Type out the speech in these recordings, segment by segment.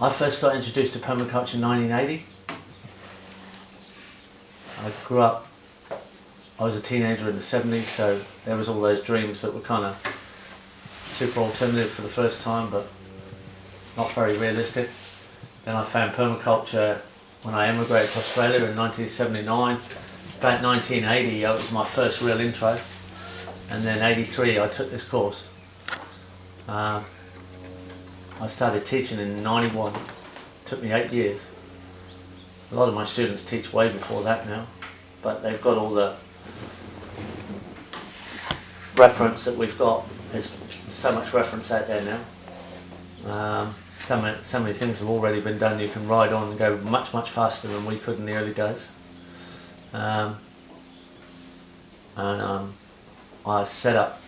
I first got introduced to permaculture in 1980. I grew up, I was a teenager in the 70s, so there was all those dreams that were kind of super alternative for the first time, but not very realistic. Then I found permaculture when I emigrated to Australia in 1979. About 1980, it was my first real intro, and then 83 I took this course. I started teaching in 91. It took me 8 years. A lot of my students teach way before that now, but they've got all the reference that we've got. There's so much reference out there now. So many things have already been done. You can ride on and go much faster than we could in the early days. I set up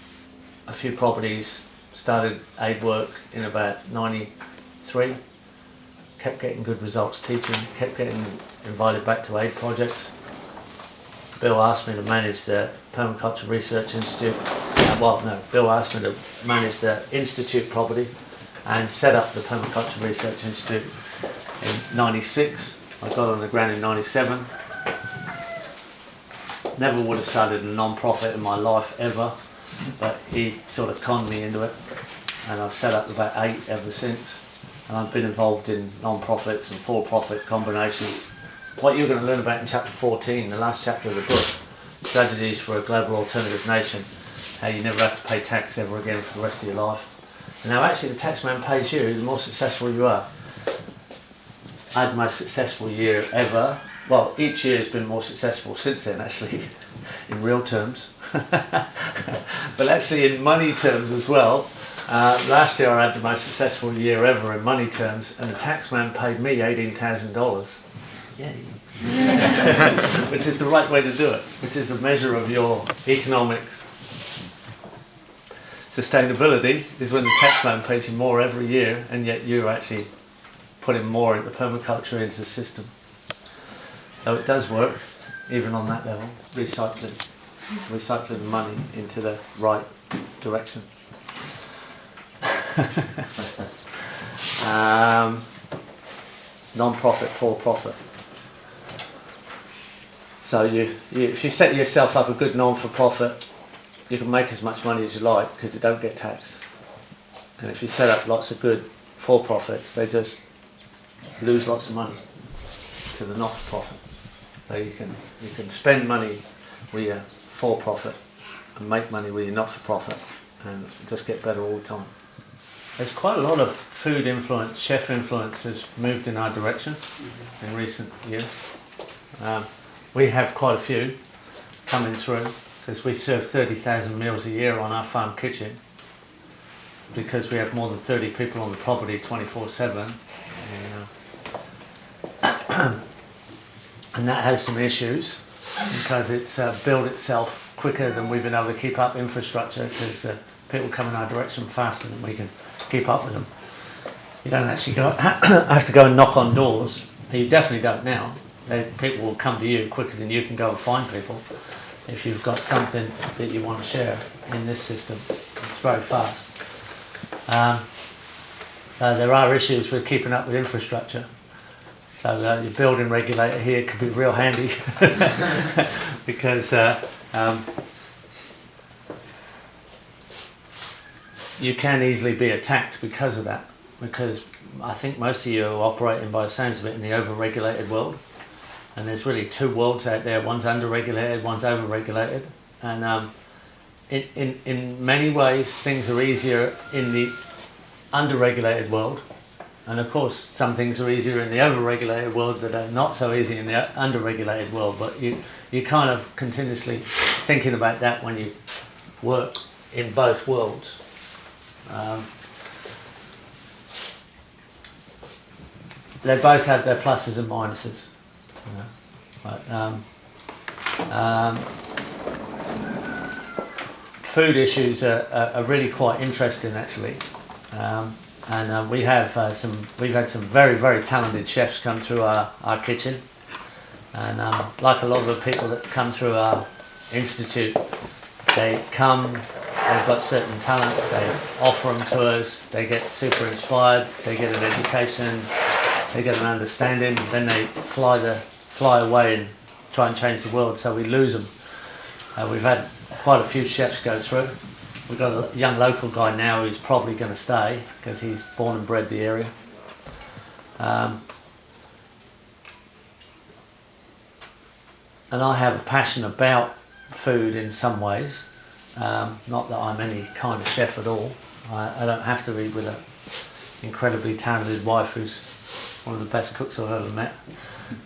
a few properties, started aid work in about 93, kept getting good results teaching, kept getting invited back to aid projects. Bill asked me to manage the Permaculture Research Institute. Bill asked me to manage the Institute property and set up the Permaculture Research Institute in 96. I got on the ground in 97. Never would have started a non-profit in my life ever, but he sort of conned me into it, and I've set up about 8 ever since. And I've been involved in non-profits and for-profit combinations. What you're going to learn about in chapter 14, the last chapter of the book, Strategies for a Global Alternative Nation, how you never have to pay tax ever again for the rest of your life. And now actually the tax man pays you the more successful you are. I had the most successful year ever. Well, each year has been more successful since then, actually, in real terms. But actually in money terms as well. Last year I had the most successful year ever in money terms, and the tax man paid me $18,000. Yay. Which is the right way to do it, which is a measure of your economics. Sustainability is when the tax man pays you more every year, and yet you're actually putting more into permaculture into the system. So it does work, even on that level, recycling the money into the right direction. Non-profit, for-profit. So if you set yourself up a good non-for-profit, you can make as much money as you like because you don't get taxed. And if you set up lots of good for-profits, they just lose lots of money to the not-for-profit. So you can spend money with your for-profit and make money with your not-for-profit and just get better all the time. There's quite a lot of food influence, chef influence has moved in our direction in recent years. We have quite a few coming through because we serve 30,000 meals a year on our farm kitchen because we have more than 30 people on the property 24/7. And that has some issues because it's built itself quicker than we've been able to keep up infrastructure because people come in our direction faster than we can keep up with them. You don't actually have to go and knock on doors. You definitely don't now. People will come to you quicker than you can go and find people. If you've got something that you want to share in this system, it's very fast. There are issues with keeping up with infrastructure. So your building regulator here could be real handy because you can easily be attacked because of that. Because I think most of you are operating, by the sounds of it, in the over-regulated world. And there's really two worlds out there. One's under-regulated, one's over-regulated. And in many ways, things are easier in the under-regulated world. And of course, some things are easier in the over-regulated world that are not so easy in the under-regulated world. But you're kind of continuously thinking about that when you work in both worlds. They both have their pluses and minuses. Food issues are really quite interesting, actually. And we've had some very talented chefs come through our kitchen, and like a lot of the people that come through our institute, they come, they've got certain talents, they offer them to us, they get super inspired, they get an education, they get an understanding, then they fly away and try and change the world, so we lose them. We've had quite a few chefs go through. We've got a young local guy now who's probably going to stay because he's born and bred the area. And I have a passion about food in some ways. Not that I'm any kind of chef at all. I don't have to be, with an incredibly talented wife who's one of the best cooks I've ever met,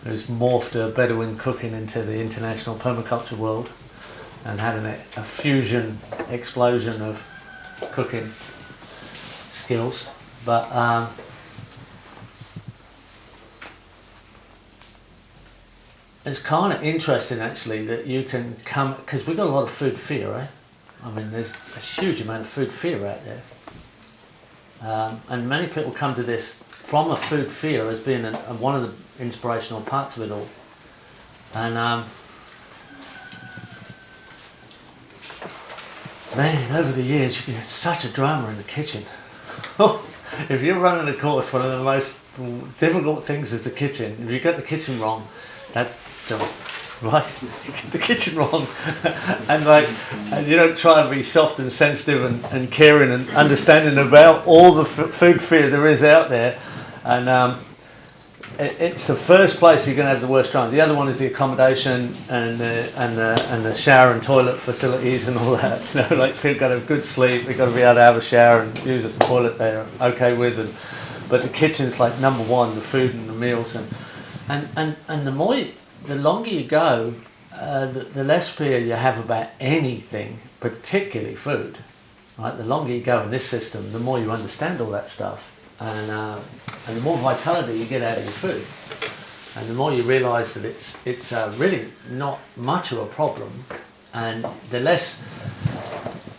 who's morphed her Bedouin cooking into the international permaculture world and had a fusion explosion of cooking skills. But it's kind of interesting actually that you can come, because we've got a lot of food fear, eh? I mean, there's a huge amount of food fear out there. And many people come to this from a food fear as being one of the inspirational parts of it all. And man, over the years you get such a drama in the kitchen. If you're running a course, one of the most difficult things is the kitchen. If you get the kitchen wrong, that's right. You get the kitchen wrong, and you don't try and be soft and sensitive and caring and understanding about all the food fear there is out there, and it's the first place you're going to have the worst drama. The other one is the accommodation and the shower and toilet facilities and all that. You know, like people got to have good sleep, they've got to be able to have a shower and use a toilet they're okay with, but the kitchen's like number one, the food and the meals, and the longer you go, the less fear you have about anything, particularly food. Right? The longer you go in this system, the more you understand all that stuff, and the more vitality you get out of your food, and the more you realise that it's really not much of a problem, and the less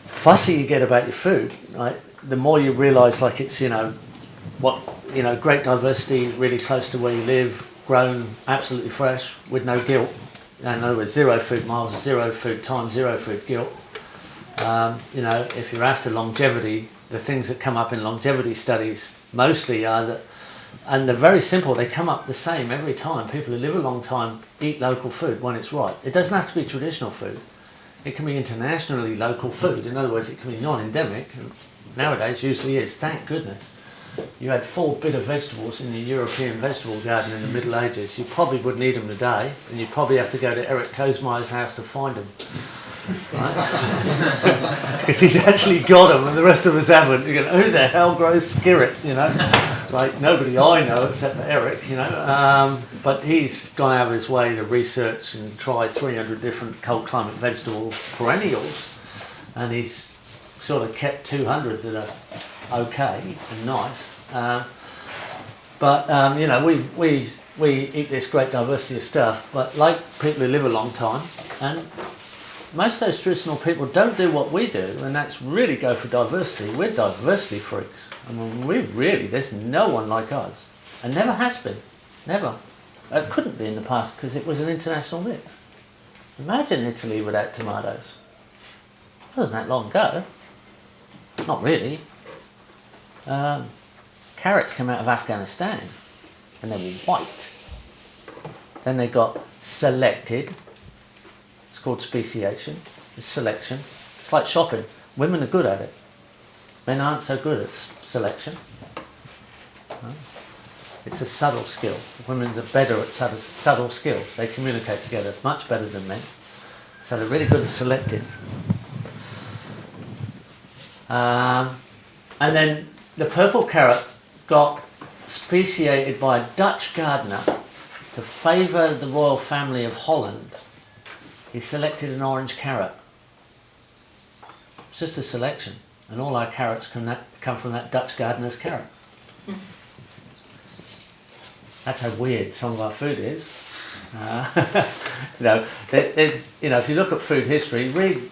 fussy you get about your food, right? The more you realise, like, it's great diversity, really close to where you live, grown absolutely fresh with no guilt. In other words, zero food miles, zero food time, zero food guilt. If you're after longevity, the things that come up in longevity studies mostly are that, and they're very simple, they come up the same every time. People who live a long time eat local food when it's right. It doesn't have to be traditional food. It can be internationally local food. In other words, it can be non-endemic. Nowadays usually is, thank goodness. You had 4 bitter vegetables in your European vegetable garden in the Middle Ages. You probably wouldn't eat them today, and you'd probably have to go to Eric Koesmeyer's house to find them. Right? Because he's actually got them, and the rest of us haven't. You go, who the hell grows skirret? Like nobody I know except for Eric. But he's gone out of his way to research and try 300 different cold climate vegetable perennials, and he's sort of kept 200 that are okay and nice, we eat this great diversity of stuff, but like people who live a long time, and most of those traditional people don't do what we do, and that's really go for diversity. We're diversity freaks. I mean, there's no one like us, and never has been, never. It couldn't be in the past because it was an international mix. Imagine Italy without tomatoes. It wasn't that long ago. Not really. Carrots came out of Afghanistan and they were white. Then they got selected. It's called speciation. It's selection. It's like shopping. Women are good at it. Men aren't so good at selection. It's a subtle skill. Women are better at subtle skills. They communicate together much better than men. So they're really good at selecting. And then the purple carrot got speciated by a Dutch gardener to favour the royal family of Holland. He selected an orange carrot. It's just a selection, and all our carrots come from that Dutch gardener's carrot. That's how weird some of our food is. If you look at food history, read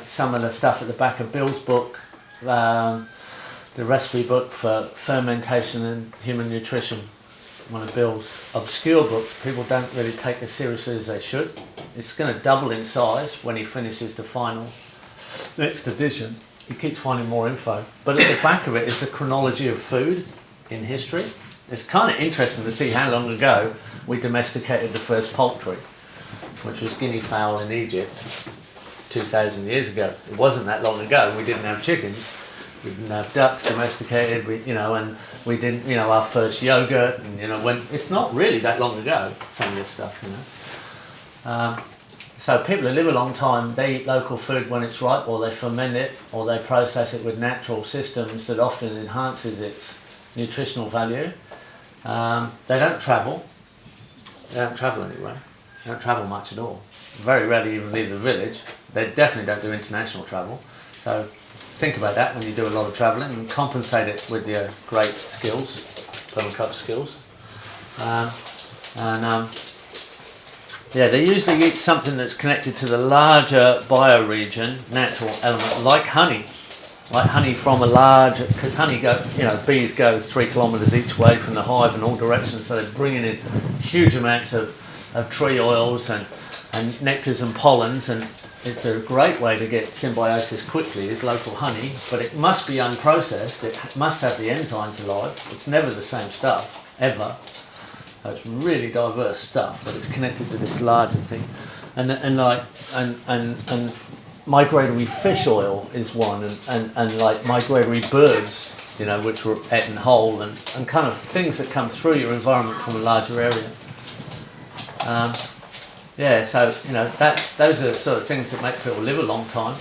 some of the stuff at the back of Bill's book, the recipe book for fermentation and human nutrition, one of Bill's obscure books. People don't really take as seriously as they should. It's going to double in size when he finishes the final next edition. He keeps finding more info. But at the back of it is the chronology of food in history. it's kind of interesting to see how long ago we domesticated the first poultry, which was guinea fowl in Egypt 2,000 years ago. It wasn't that long ago. We didn't have chickens, we didn't have ducks domesticated, and we didn't, our first yogurt, and when it's not really that long ago, some of this stuff, So people who live a long time, they eat local food when it's ripe, or they ferment it, or they process it with natural systems that often enhances its nutritional value. They don't travel. They don't travel anywhere. They don't travel much at all. Very rarely even leave the village. They definitely don't do international travel. So think about that when you do a lot of travelling, and compensate it with your great skills, permaculture skills. They usually eat something that's connected to the larger bioregion, natural element, like honey. Like honey from a large, because bees go 3 kilometres each way from the hive in all directions, so they're bringing in huge amounts of tree oils and nectars and pollens, and it's a great way to get symbiosis quickly, is local honey, but it must be unprocessed, it must have the enzymes alive, it's never the same stuff, ever. So it's really diverse stuff, but it's connected to this larger thing. And migratory fish oil is one, and like migratory birds, which were eaten whole, and kind of things that come through your environment from a larger area. Those are sort of things that make people live a long time.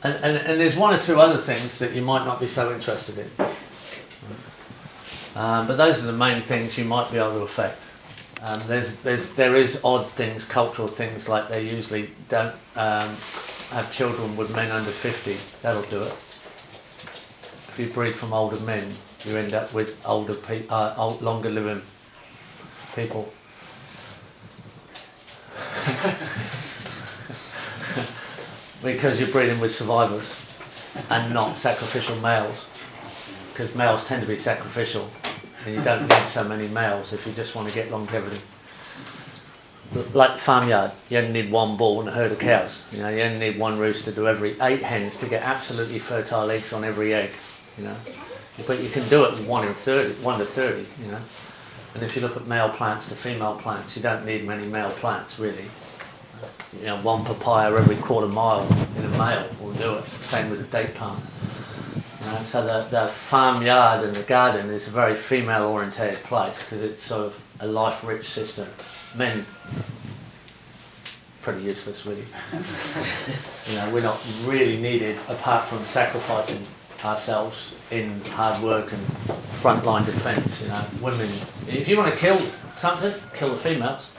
And there's one or two other things that you might not be so interested in. But those are the main things you might be able to affect. There is odd things, cultural things, like they usually don't have children with men under 50. That'll do it. If you breed from older men, you end up with longer living people. Because you're breeding with survivors and not sacrificial males. Because males tend to be sacrificial, and you don't need so many males if you just want to get longevity. Like the farmyard, you only need one bull and a herd of cows. You only need one rooster to every 8 hens to get absolutely fertile eggs on every egg. But you can do it with 1 to 30. And if you look at male plants to female plants, you don't need many male plants really. One papaya every quarter mile in a male will do it. Same with the date palm. So the farmyard and the garden is a very female-orientated place because it's sort of a life-rich system. Men, pretty useless really. We're not really needed apart from sacrificing ourselves in hard work and frontline defence. Women, if you want to kill something, kill the females.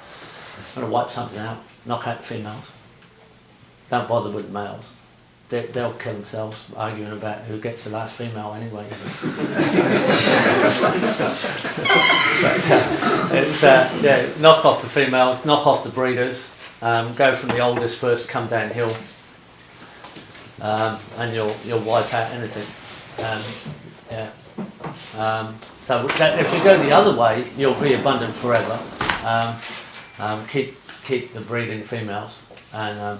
You want to wipe something out, knock out the females. Don't bother with the males. They'll kill themselves arguing about who gets the last female anyway. Knock off the females, knock off the breeders, go from the oldest first, come downhill, and you'll wipe out anything. So if you go the other way, you'll be abundant forever. Keep the breeding females and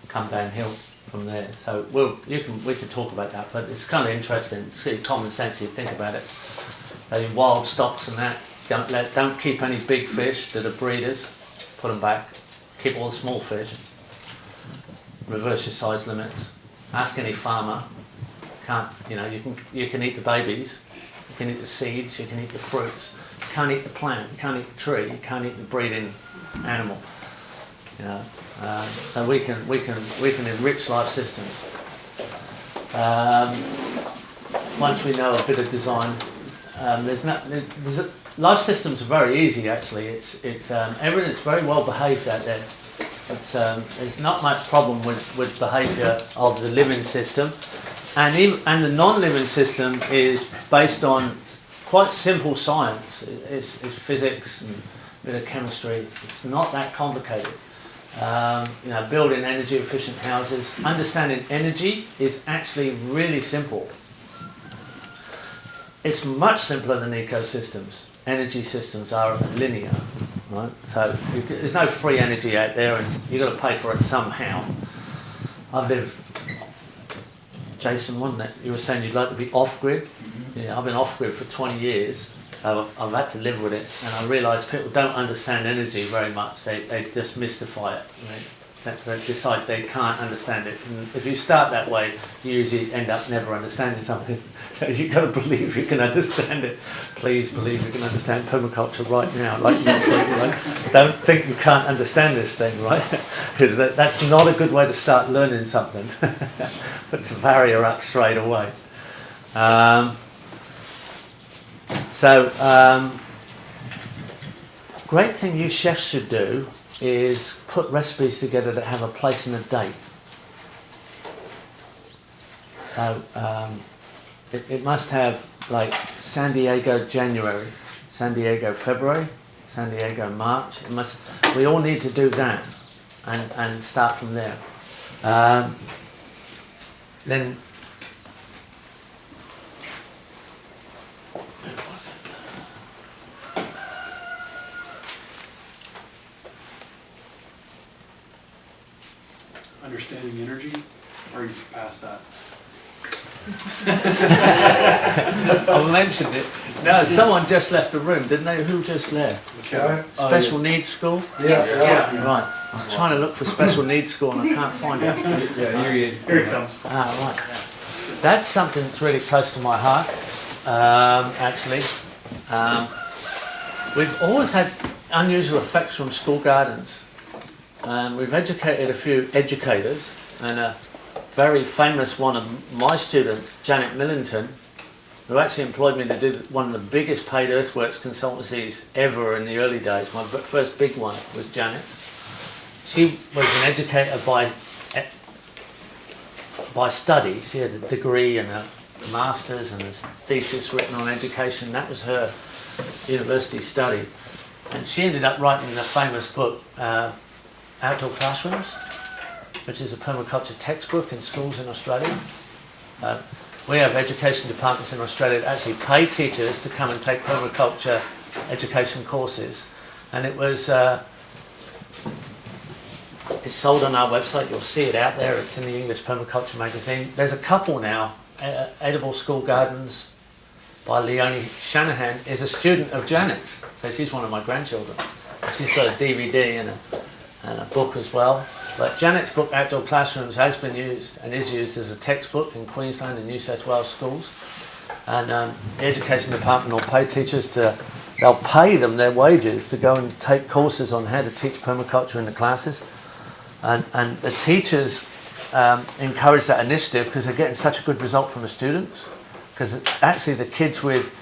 come downhill from there. So we could talk about that, but it's kind of interesting. It's really common sense if you think about it. So your wild stocks and that, don't keep any big fish that are breeders. Put them back. Keep all the small fish. Reverse your size limits. Ask any farmer. You can eat the babies. You can eat the seeds. You can eat the fruits. You can't eat the plant. You can't eat the tree. You can't eat the breeding animal. So we can enrich life systems. Once we know a bit of design, life systems are very easy actually. It's everything's very well behaved out there. There's not much problem with behaviour of the living system, and the non-living system is based on quite simple science. It's physics and a bit of chemistry. It's not that complicated. Building energy efficient houses. Understanding energy is actually really simple. It's much simpler than ecosystems. Energy systems are linear, right? So there's no free energy out there, and you've got to pay for it somehow. I live, Jason, wasn't it? You were saying you'd like to be off-grid? Yeah, I've been off-grid for 20 years. I've had to live with it, and I realise people don't understand energy very much. They just mystify it. They decide they can't understand it. And if you start that way, you usually end up never understanding something. So you've got to believe you can understand it. Please believe you can understand permaculture right now, like next week. Right? Don't think you can't understand this thing, right? Because that's not a good way to start learning something. Put the barrier up straight away. Great thing you chefs should do is put recipes together that have a place and a date. It must have like San Diego January, San Diego February, San Diego March. We all need to do that and start from there. Then. Understanding energy, or are you past that? I mentioned it. No, someone just left the room, didn't they? Who just left? Okay. Special needs school? Yeah. Right. I'm trying to look for special needs school and I can't find it. Yeah, here he is. Here he comes. Right. That's something that's really close to my heart, actually. We've always had unusual effects from school gardens. We've educated a few educators, and a very famous one of my students, Janet Millington, who actually employed me to do one of the biggest paid earthworks consultancies ever in the early days. My first big one was Janet's. She was an educator by study. She had a degree and a master's and a thesis written on education. That was her university study. And she ended up writing the famous book, Outdoor Classrooms, which is a permaculture textbook in schools in Australia. We have education departments in Australia that actually pay teachers to come and take permaculture education courses. And it's sold on our website. You'll see it out there. It's in the English Permaculture magazine. There's a couple now. Edible School Gardens by Leonie Shanahan is a student of Janet's. So she's one of my grandchildren. She's got a DVD and a book as well. But Janet's book, Outdoor Classrooms, has been used and is used as a textbook in Queensland and New South Wales schools. And the education department will pay teachers they'll pay them their wages to go and take courses on how to teach permaculture in the classes. And the teachers encourage that initiative because they're getting such a good result from the students. Because actually the kids with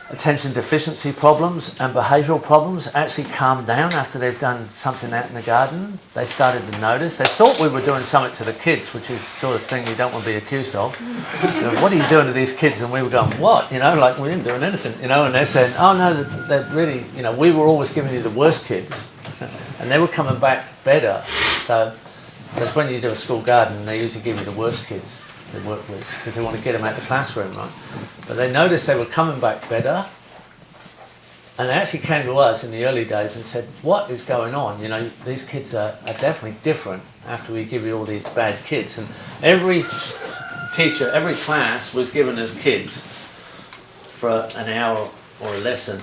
attention deficiency problems and behavioural problems actually calmed down after they've done something out in the garden. They started to notice. They thought we were doing something to the kids, which is the sort of thing you don't want to be accused of. What are you doing to these kids? And we were going, what? Like we didn't do anything, And they said, oh no, they're really, we were always giving you the worst kids. And they were coming back better. So, because when you do a school garden, they usually give you the worst kids they work with because they want to get them out of the classroom, right? But they noticed they were coming back better, and they actually came to us in the early days and said, what is going on? These kids are definitely different after we give you all these bad kids. And every teacher, every class was given as kids for an hour or a lesson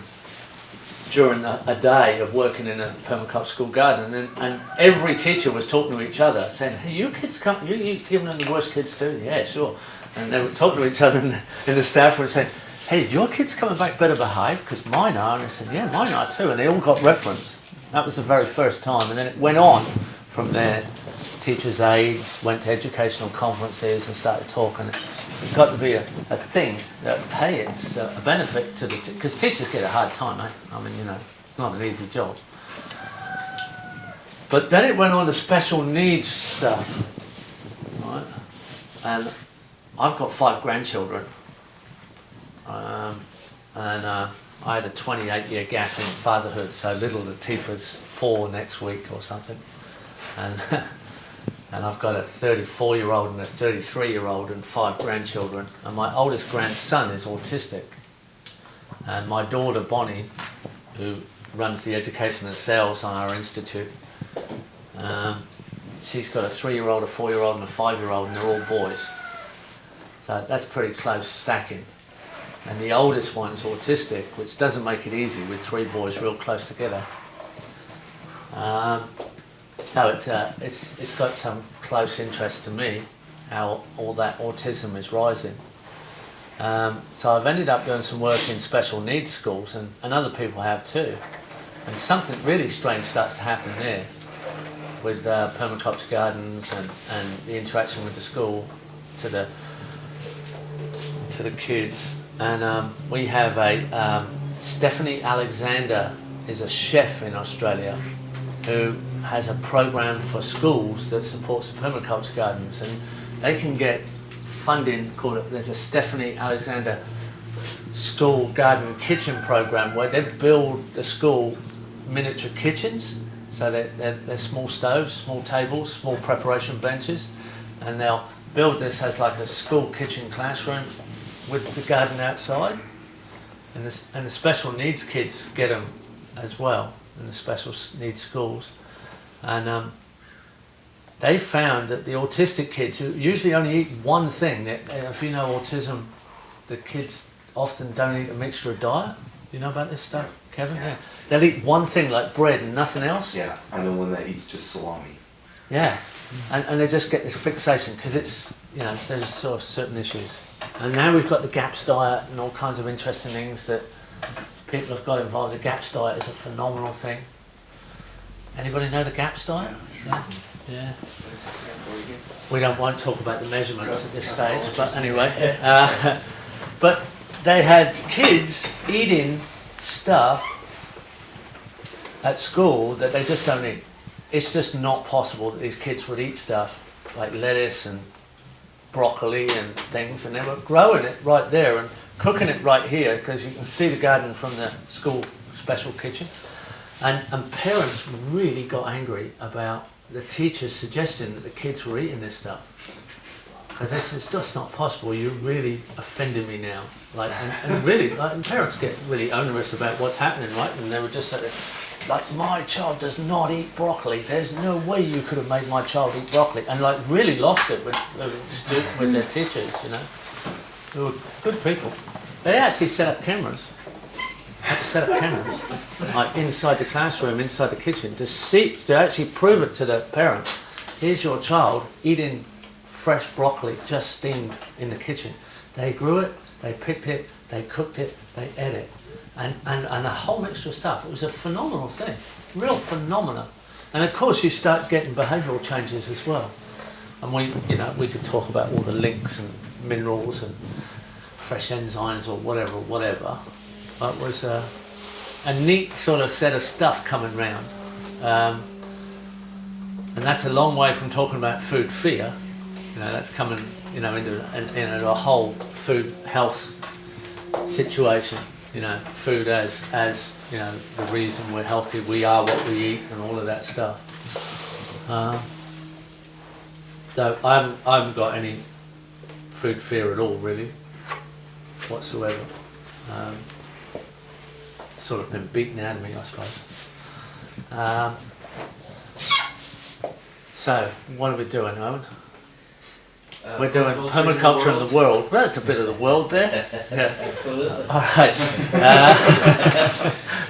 during a day of working in a permaculture school garden, and every teacher was talking to each other, saying, "Hey, you kids come, you giving them the worst kids too?" Yeah, sure. And they were talking to each other in the staff room, saying, "Hey, your kids coming back better behaved because mine are." And I said, "Yeah, mine are too." And they all got referenced. That was the very first time, and then it went on from there. Teachers' aides went to educational conferences and started talking. It's got to be a thing that, hey, it's a benefit to because teachers get a hard time, eh? It's not an easy job. But then it went on to special needs stuff, right? And I've got 5 grandchildren, and I had a 28-year gap in fatherhood, so little Latifah's 4 next week or something, and I've got a 34-year-old and a 33-year-old and 5 grandchildren. And my oldest grandson is autistic. And my daughter, Bonnie, who runs the education and sales on our institute, she's got a 3-year-old, a 4-year-old and a 5-year-old, and they're all boys. So that's pretty close stacking. And the oldest one's autistic, which doesn't make it easy with 3 boys real close together. So it's got some close interest to me, how all that autism is rising. So I've ended up doing some work in special needs schools, and other people have too. And something really strange starts to happen there with permaculture gardens and the interaction with the school to the kids. And we have Stephanie Alexander is a chef in Australia who has a program for schools that supports the permaculture gardens, and they can get funding there's a Stephanie Alexander school garden kitchen program where they build the school miniature kitchens, so they're small stoves, small tables, small preparation benches, and they'll build this as like a school kitchen classroom with the garden outside, and the special needs kids get them as well in the special needs schools. And they found that the autistic kids, who usually only eat one thing, if you know autism, the kids often don't eat a mixture of diet. You know about this stuff, Kevin? Yeah. They'll eat one thing like bread and nothing else. Yeah, I know one that eats just salami. Yeah, and they just get this fixation because it's, there's sort of certain issues. And now we've got the GAPS diet and all kinds of interesting things that people have got involved. The GAPS diet is a phenomenal thing. Anybody know the GAPS diet? Yeah. We won't talk about the measurements at this stage, but anyway. But they had kids eating stuff at school that they just don't eat. It's just not possible that these kids would eat stuff like lettuce and broccoli and things, and they were growing it right there and cooking it right here because you can see the garden from the school special kitchen. And parents really got angry about the teachers suggesting that the kids were eating this stuff. Because this is just not possible. You're really offending me now. And really, and parents get really onerous about what's happening, right? And they were just like, my child does not eat broccoli. There's no way you could have made my child eat broccoli. And really lost it with their teachers, They were good people. They actually set up cameras. Had to set up cameras, like inside the classroom, inside the kitchen, to actually prove it to the parents. Here's your child eating fresh broccoli just steamed in the kitchen. They grew it, they picked it, they cooked it, they ate it, and a whole mixture of stuff. It was a phenomenal thing, real phenomena. And of course, you start getting behavioural changes as well. And we could talk about all the links and minerals and fresh enzymes or whatever. But it was a neat sort of set of stuff coming round. And that's a long way from talking about food fear. That's coming, into a whole food health situation. Food as the reason we're healthy, we are what we eat, and all of that stuff. So I haven't got any food fear at all, really, whatsoever. Sort of been beaten out of me, I suppose. So, what are we doing, Owen? We're doing permaculture in the world. Well, that's a bit of the world there. Yeah. Absolutely. All right.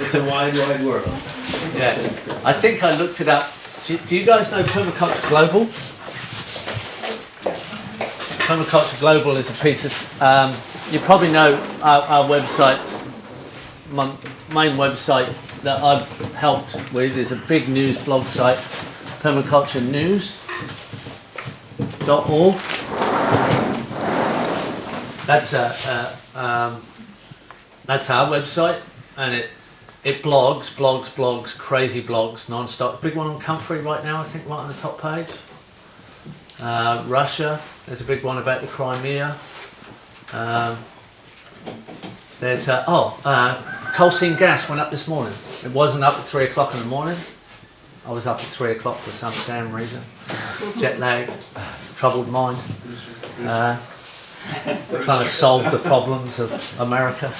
It's a wide world. Yeah. I think I looked it up. Do you guys know Permaculture Global? Permaculture Global is a piece of... you probably know our websites. My main website that I've helped with is a big news blog site, permaculturenews.org. That's our website, and it blogs, crazy blogs, non-stop. Big one on Comfrey right now, I think, right on the top page. Russia, there's a big one about the Crimea. There's coal seam gas went up this morning. It wasn't up at 3 o'clock in the morning. I was up at 3 o'clock for some damn reason. Jet lag, troubled mind. Trying to solve the problems of America.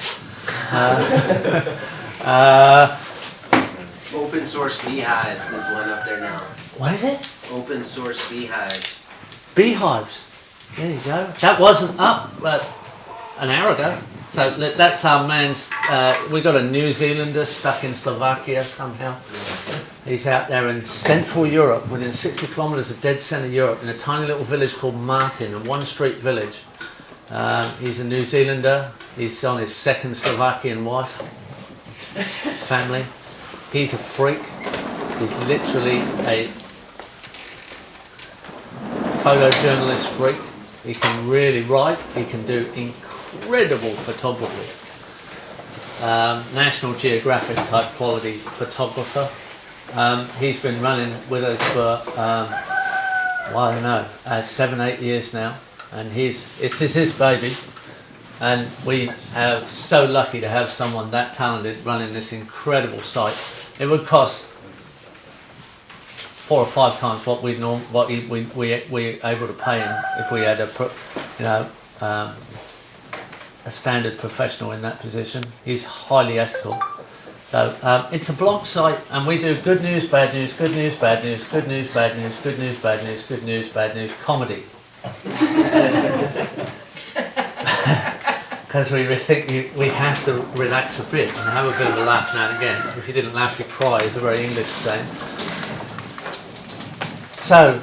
Well, Open source beehives is one up there now. What is it? Open source beehives. Beehives. There you go. That wasn't up an hour ago. So that's our man's. We got a New Zealander stuck in Slovakia somehow. He's out there in Central Europe, within 60 kilometres of dead centre Europe, in a tiny little village called Martin, a one-street village. He's a New Zealander. He's on his second Slovakian wife, family. He's a freak. He's literally a photojournalist freak. He can really write. He can do incredible photography. National Geographic type quality photographer. He's been running with us for, I don't know, 7-8 years now. And this is his baby. And we are so lucky to have someone that talented running this incredible site. It would cost 4 or 5 times what we're able to pay him if we had a standard professional in that position. He's highly ethical. So it's a blog site, and we do good news, bad news, good news, bad news, good news, bad news, good news, bad news, good news, bad news, comedy. Because we think we have to relax a bit and have a bit of a laugh now and again. If you didn't laugh, you cry, is a very English saying. So,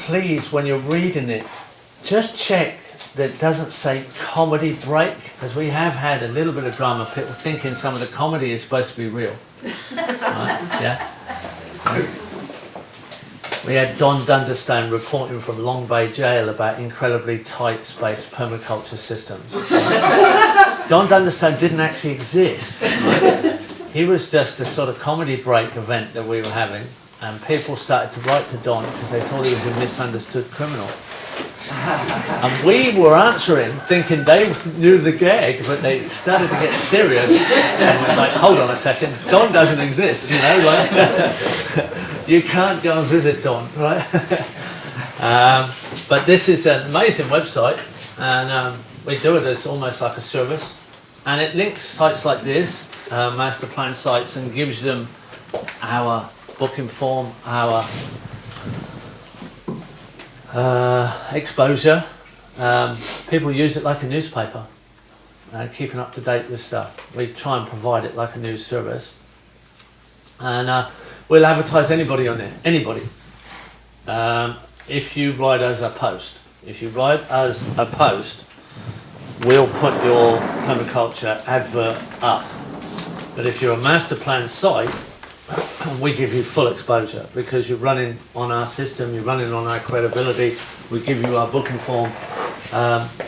please, when you're reading it, just check that it doesn't say comedy break, because we have had a little bit of drama, people thinking some of the comedy is supposed to be real. Right? Yeah? We had Don Dunderstone reporting from Long Bay Jail about incredibly tight-spaced permaculture systems. Right? Don Dunderstone didn't actually exist. Right? He was just a sort of comedy break event that we were having, and people started to write to Don because they thought he was a misunderstood criminal. And we were answering, thinking they knew the gag, but they started to get serious. And we're like, hold on a second, Don doesn't exist, you know, like, you can't go and visit Don, right? But this is an amazing website, and we do it as almost like a service. And it links sites like this, master plan sites, and gives them our booking form, our exposure. People use it like a newspaper, keeping up to date with stuff. We try and provide it like a news service, and we'll advertise anybody on there, anybody. If you write us a post, we'll put your permaculture advert up. But if you're a master plan site, we give you full exposure because you're running on our system, you're running on our credibility, we give you our booking form,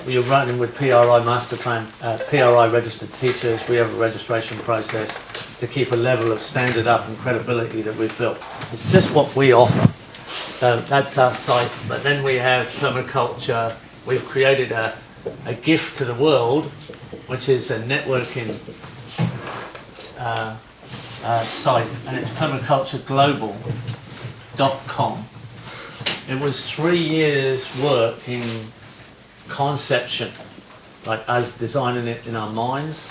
you're running with PRI master plan, PRI registered teachers, we have a registration process to keep a level of standard up and credibility that we've built. It's just what we offer. So that's our site, but then we have permaculture. We've created a gift to the world, which is a networking site, and it's permacultureglobal.com. It was 3 years work in conception, like us designing it in our minds,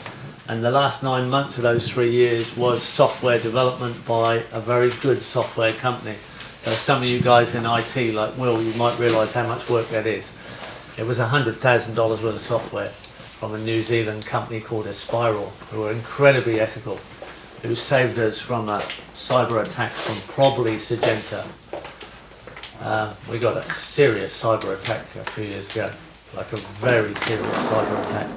and the last 9 months of those 3 years was software development by a very good software company. So some of you guys in IT, like Will, you might realise how much work that is. It was $100,000 worth of software from a New Zealand company called Espiral, who are incredibly ethical, who saved us from a cyber attack from probably Syngenta. We got a serious cyber attack a few years ago, like a very serious cyber attack.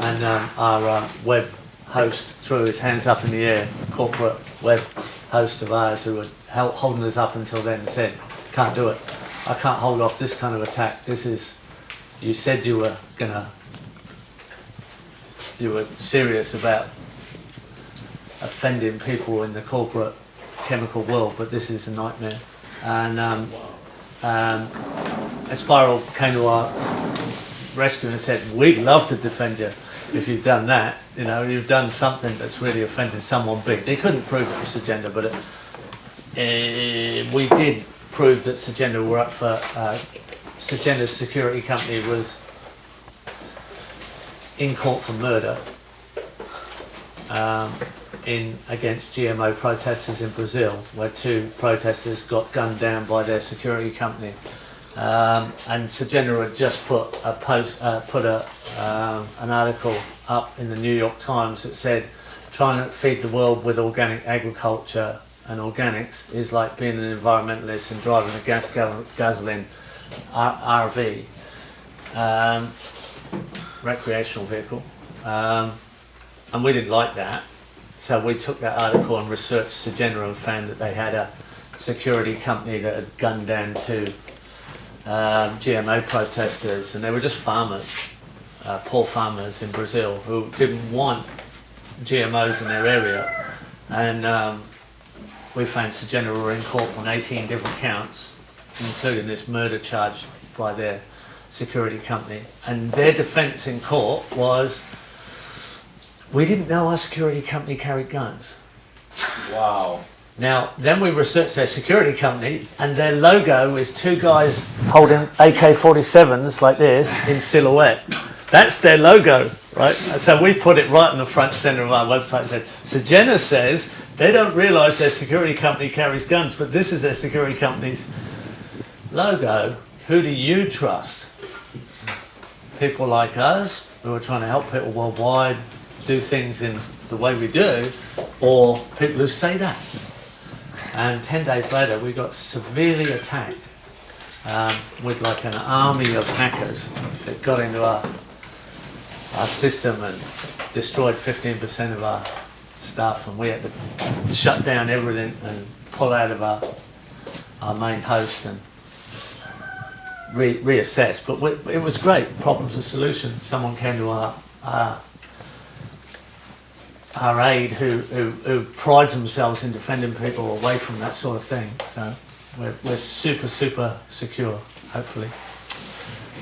And our web host threw his hands up in the air, corporate web host of ours who were holding us up until then, said, can't do it. I can't hold off this kind of attack. This is, you said you were serious about offending people in the corporate chemical world, but this is a nightmare. And Espiral came to our rescue and said, we'd love to defend you if you've done that. You know, you've done something that's really offended someone big. They couldn't prove it was Syngenta, but we did prove that Syngenta were up for, Syngenta's security company was in court for murder. in against GMO protesters in Brazil, where 2 protesters got gunned down by their security company. And Syngenta had just put an article up in the New York Times that said, trying to feed the world with organic agriculture and organics is like being an environmentalist and driving a gasoline RV, recreational vehicle. And we didn't like that, so we took that article and researched Syngenta and found that they had a security company that had gunned down 2 GMO protesters, and they were just farmers, poor farmers in Brazil who didn't want GMOs in their area. And we found Syngenta were in court on 18 different counts, including this murder charge by their security company. And their defence in court was, we didn't know our security company carried guns. Wow. Now, then we researched their security company, and their logo is 2 guys holding AK-47s like this in silhouette. That's their logo, right? So we put it right in the front centre of our website and said, Syngenta says they don't realise their security company carries guns, but this is their security company's logo. Who do you trust? People like us, who are trying to help people worldwide do things in the way we do, or people who say that? And 10 days later, we got severely attacked with like an army of hackers that got into our system and destroyed 15% of our stuff, and we had to shut down everything and pull out of our main host and reassess. But it was great. Problems and solutions. Someone came to our aid who prides themselves in defending people away from that sort of thing. So we're super secure, hopefully.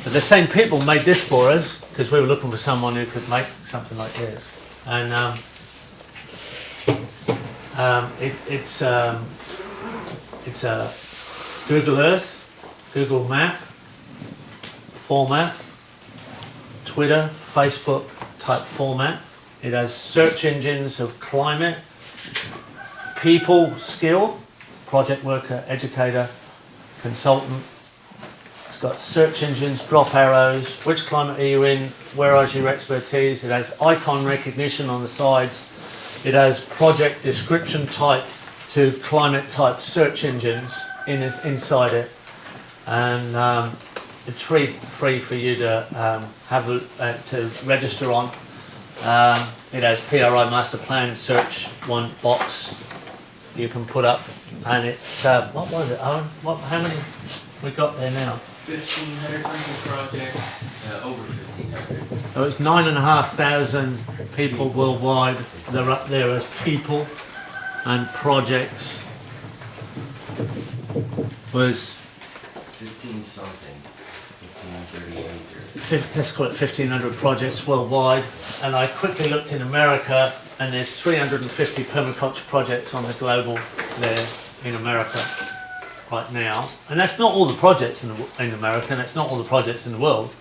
But the same people made this for us because we were looking for someone who could make something like this. And it's a Google Earth, Google Map format, Twitter, Facebook type format. It has search engines of climate, people skill, project worker, educator, consultant. It's got search engines, drop arrows, which climate are you in, where is your expertise. It has icon recognition on the sides. It has project description type to climate type search engines inside it. And it's free for you to to register on. It has PRI master plan search one box you can put up, and it's what was it, Owen? How many we got there now? 1,500 projects, over 1,500. So it's 9,500 people worldwide. They're up there as people, and projects was 15 something, 1,538 let's call it 1,500 projects worldwide. And I quickly looked in America, and there's 350 permaculture projects on the global there in America right now. And that's not all the projects in America, and that's not all the projects in the world.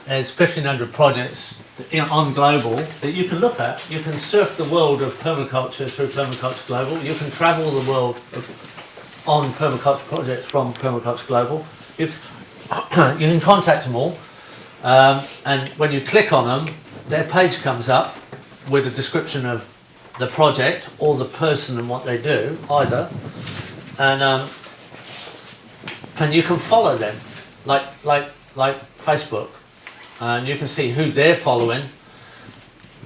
There's 1,500 projects on global that you can look at. You can surf the world of permaculture through Permaculture Global. You can travel the world on permaculture projects from Permaculture Global. You can contact them all, and when you click on them, their page comes up with a description of the project or the person and what they do, either, and you can follow them, like Facebook, and you can see who they're following.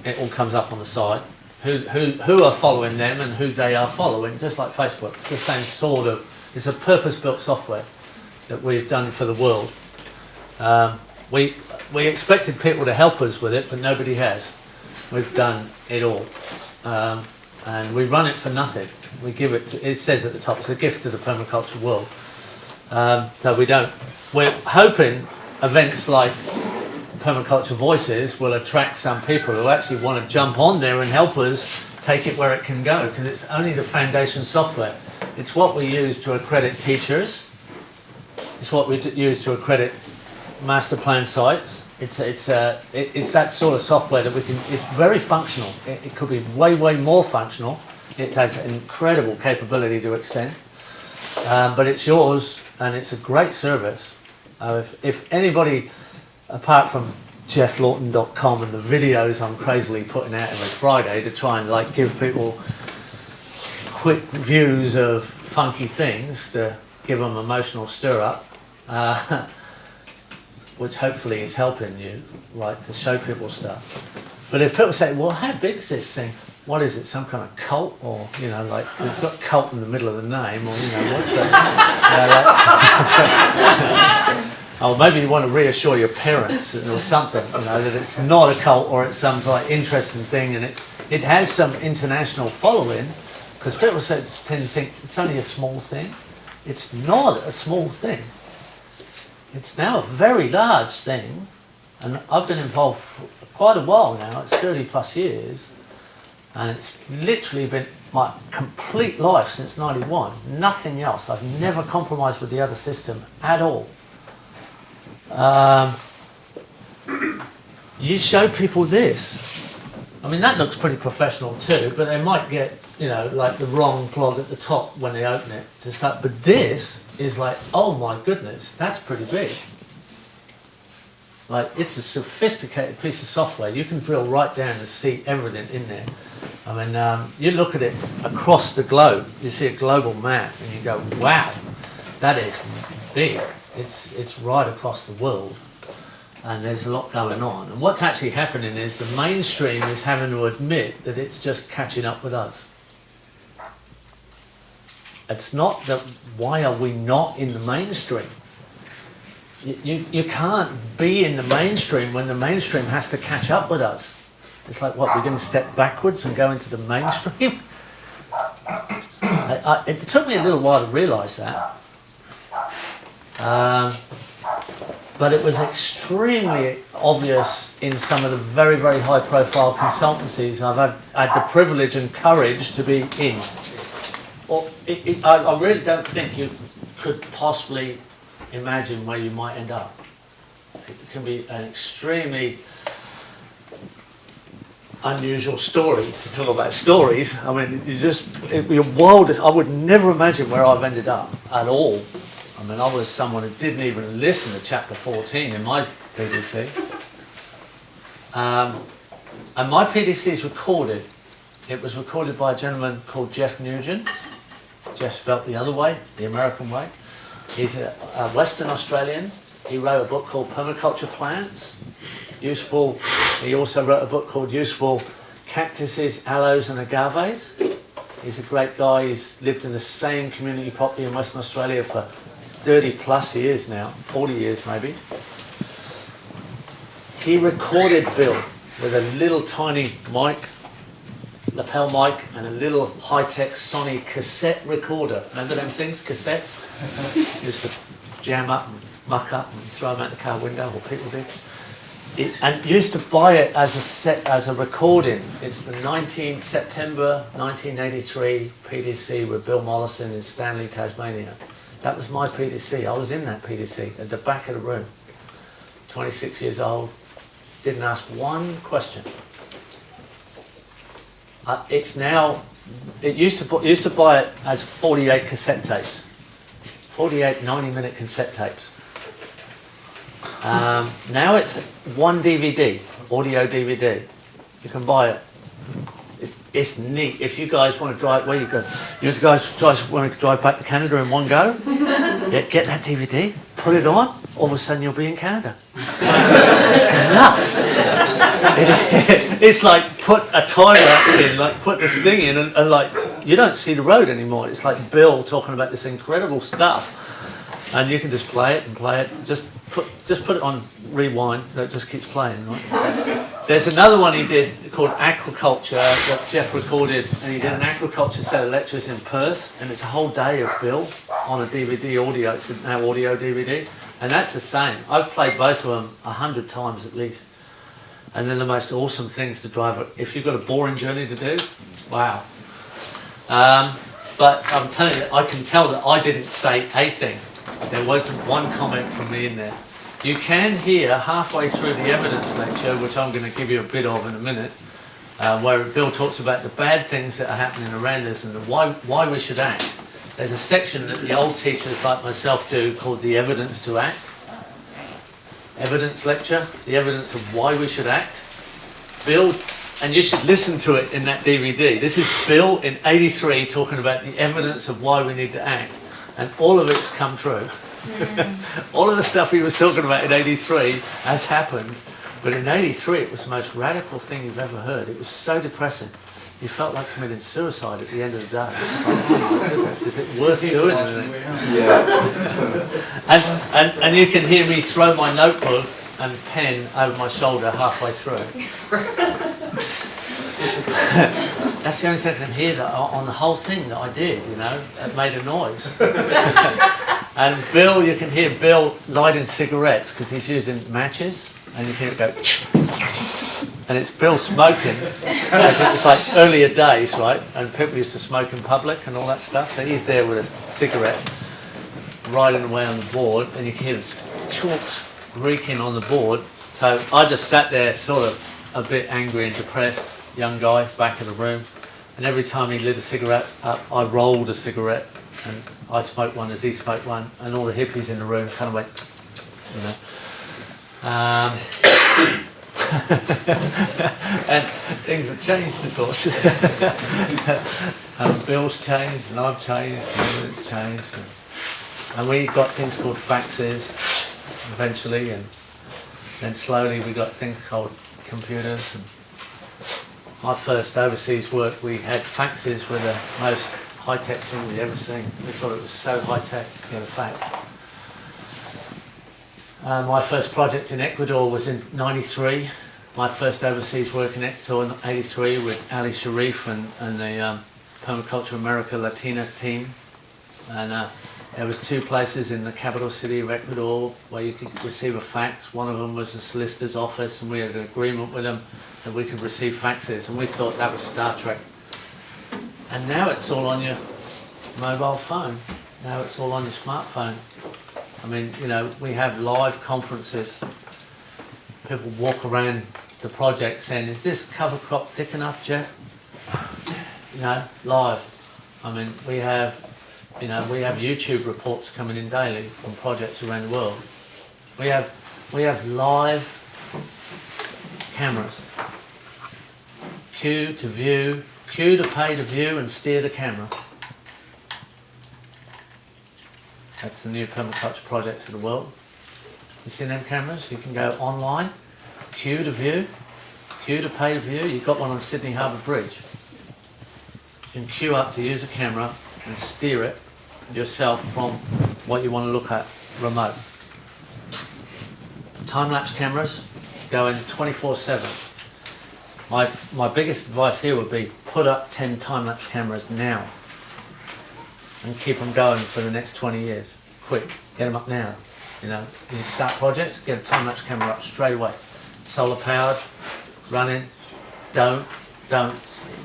It all comes up on the side. Who are following them and who they are following, just like Facebook. It's the same sort of. It's a purpose-built software that we've done for the world. We expected people to help us with it, but nobody has. We've done it all, and we run it for nothing. We give it. It says at the top, it's a gift to the permaculture world. So we don't. We're hoping events like Permaculture Voices will attract some people who actually want to jump on there and help us take it where it can go, because it's only the foundation software. It's what we use to accredit teachers. It's what we use to accredit master plan sites. It's that sort of software that we can. It's very functional. It could be way more functional. It has incredible capability to extend, but it's yours, and it's a great service. If anybody, apart from geofflawton.com and the videos I'm crazily putting out every Friday to try and like give people quick views of funky things to give them emotional stir up. Which hopefully is helping you, like, to show people stuff. But if people say, well, how big is this thing? What is it, some kind of cult? Or, you know, like, it's got cult in the middle of the name, or, you know, what's that? Oh, maybe you want to reassure your parents or something, you know, that it's not a cult or it's some like interesting thing, and it has some international following, because people tend to think it's only a small thing. It's not a small thing. It's now a very large thing, and I've been involved for quite a while now. It's 30 plus years, and it's literally been my complete life since '91. Nothing else. I've never compromised with the other system at all. You show people this. I mean, that looks pretty professional too, but they might get, you know, like the wrong plug at the top when they open it to start. But this is like, oh my goodness, that's pretty big. Like, it's a sophisticated piece of software. You can drill right down and see everything in there. I mean, you look at it across the globe, you see a global map, and you go, wow, that is big. It's right across the world. And there's a lot going on. And what's actually happening is the mainstream is having to admit that it's just catching up with us. It's not that, why are we not in the mainstream? You can't be in the mainstream when the mainstream has to catch up with us. It's like, what, we're going to step backwards and go into the mainstream? It took me a little while to realise that. But it was extremely obvious in some of the very high profile consultancies I've had the privilege and courage to be in. I really don't think you could possibly imagine where you might end up. It can be an extremely unusual story to talk about stories. I mean, it'd be a wild. I would never imagine where I've ended up at all. I mean, I was someone who didn't even listen to chapter 14 in my PDC. And my PDC is recorded. It was recorded by a gentleman called Geoff Lawton. Geoff spelt the other way, the American way. He's a Western Australian. He wrote a book called Permaculture Plants. Useful. He also wrote a book called Useful Cactuses, Aloes and Agaves. He's a great guy. He's lived in the same community property in Western Australia for 30 plus years now, 40 years maybe. He recorded Bill with a little tiny mic, lapel mic, and a little high-tech Sony cassette recorder. Remember them things, cassettes? Used to jam up and muck up and throw them out the car window, or people did. And used to buy it as a recording. It's the September 1983 PDC with Bill Mollison in Stanley, Tasmania. That was my PDC. I was in that PDC at the back of the room. 26 years old. Didn't ask one question. It's now. It used to buy it as 48 cassette tapes. 48 90-minute cassette tapes. Now it's one DVD, audio DVD. You can buy it. It's neat. If you guys want to drive, want to drive back to Canada in one go, get that DVD, put it on, all of a sudden you'll be in Canada. It's nuts. It's like put a time lapse in, like put this thing in, and like you don't see the road anymore. It's like Bill talking about this incredible stuff, and you can just play it and play it. Just put it on rewind, so it just keeps playing, right? There's another one he did called Agriculture that Geoff recorded, and he did an agriculture set of lectures in Perth, and it's a whole day of Bill on a DVD audio. It's now audio DVD, and that's the same. I've played both of them 100 times at least, and they're the most awesome things to drive. If you've got a boring journey to do, wow. But I'm telling you, I can tell that I didn't say a thing. There wasn't one comment from me in there. You can hear halfway through the evidence lecture, which I'm going to give you a bit of in a minute, where Bill talks about the bad things that are happening around us and why we should act. There's a section that the old teachers like myself do called the evidence to act. Evidence lecture, the evidence of why we should act. Bill, and you should listen to it in that DVD. This is Bill in '83 talking about the evidence of why we need to act. And all of it's come true. All of the stuff he was talking about in '83 has happened. But in '83 it was the most radical thing you've ever heard. It was so depressing. You felt like committing suicide at the end of the day. Oh my goodness, is it worth doing it? Yeah. And you can hear me throw my notebook and pen over my shoulder halfway through. That's the only thing I can hear that on the whole thing that I did, you know, it made a noise. And Bill, you can hear Bill lighting cigarettes because he's using matches, and you can hear it go, and it's Bill smoking. It's like earlier days, right? And people used to smoke in public and all that stuff. So he's there with a cigarette, riding away on the board, and you can hear the chalks reeking on the board. So I just sat there, sort of a bit angry and depressed, young guy, back of the room. And every time he lit a cigarette up, I rolled a cigarette, and I smoked one as he smoked one, and all the hippies in the room kind of went, you know. And things have changed, of course. Bill's changed, and I've changed, and it's changed. And we got things called faxes eventually, and then slowly we got things called computers. And my first overseas work, we had faxes were the most high-tech thing we'd ever seen. We thought it was so high-tech to get a fax. My first project in Ecuador was in '93. My first overseas work in Ecuador in '83 with Ali Sharif and the Permaculture America Latina team. And there was 2 places in the capital city of Ecuador where you could receive a fax. One of them was the solicitor's office, and we had an agreement with them that we could receive faxes, and we thought that was Star Trek. And now it's all on your mobile phone. Now it's all on your smartphone. I mean, you know, we have live conferences. People walk around the project saying, "Is this cover crop thick enough, Geoff?" You know, live. I mean, we have YouTube reports coming in daily from projects around the world. We have live cameras. Cue to view, cue to pay to view, and steer the camera. That's the new permaculture projects of the world. You see them cameras? You can go online, queue to view, queue to pay to view. You've got one on Sydney Harbour Bridge. You can queue up to use a camera and steer it yourself from what you want to look at remote. Time-lapse cameras going 24/7. My biggest advice here would be put up 10 time-lapse cameras now and keep them going for the next 20 years. Quick, get them up now. You know, you start projects, get a time-lapse camera up straight away. Solar powered, running. Don't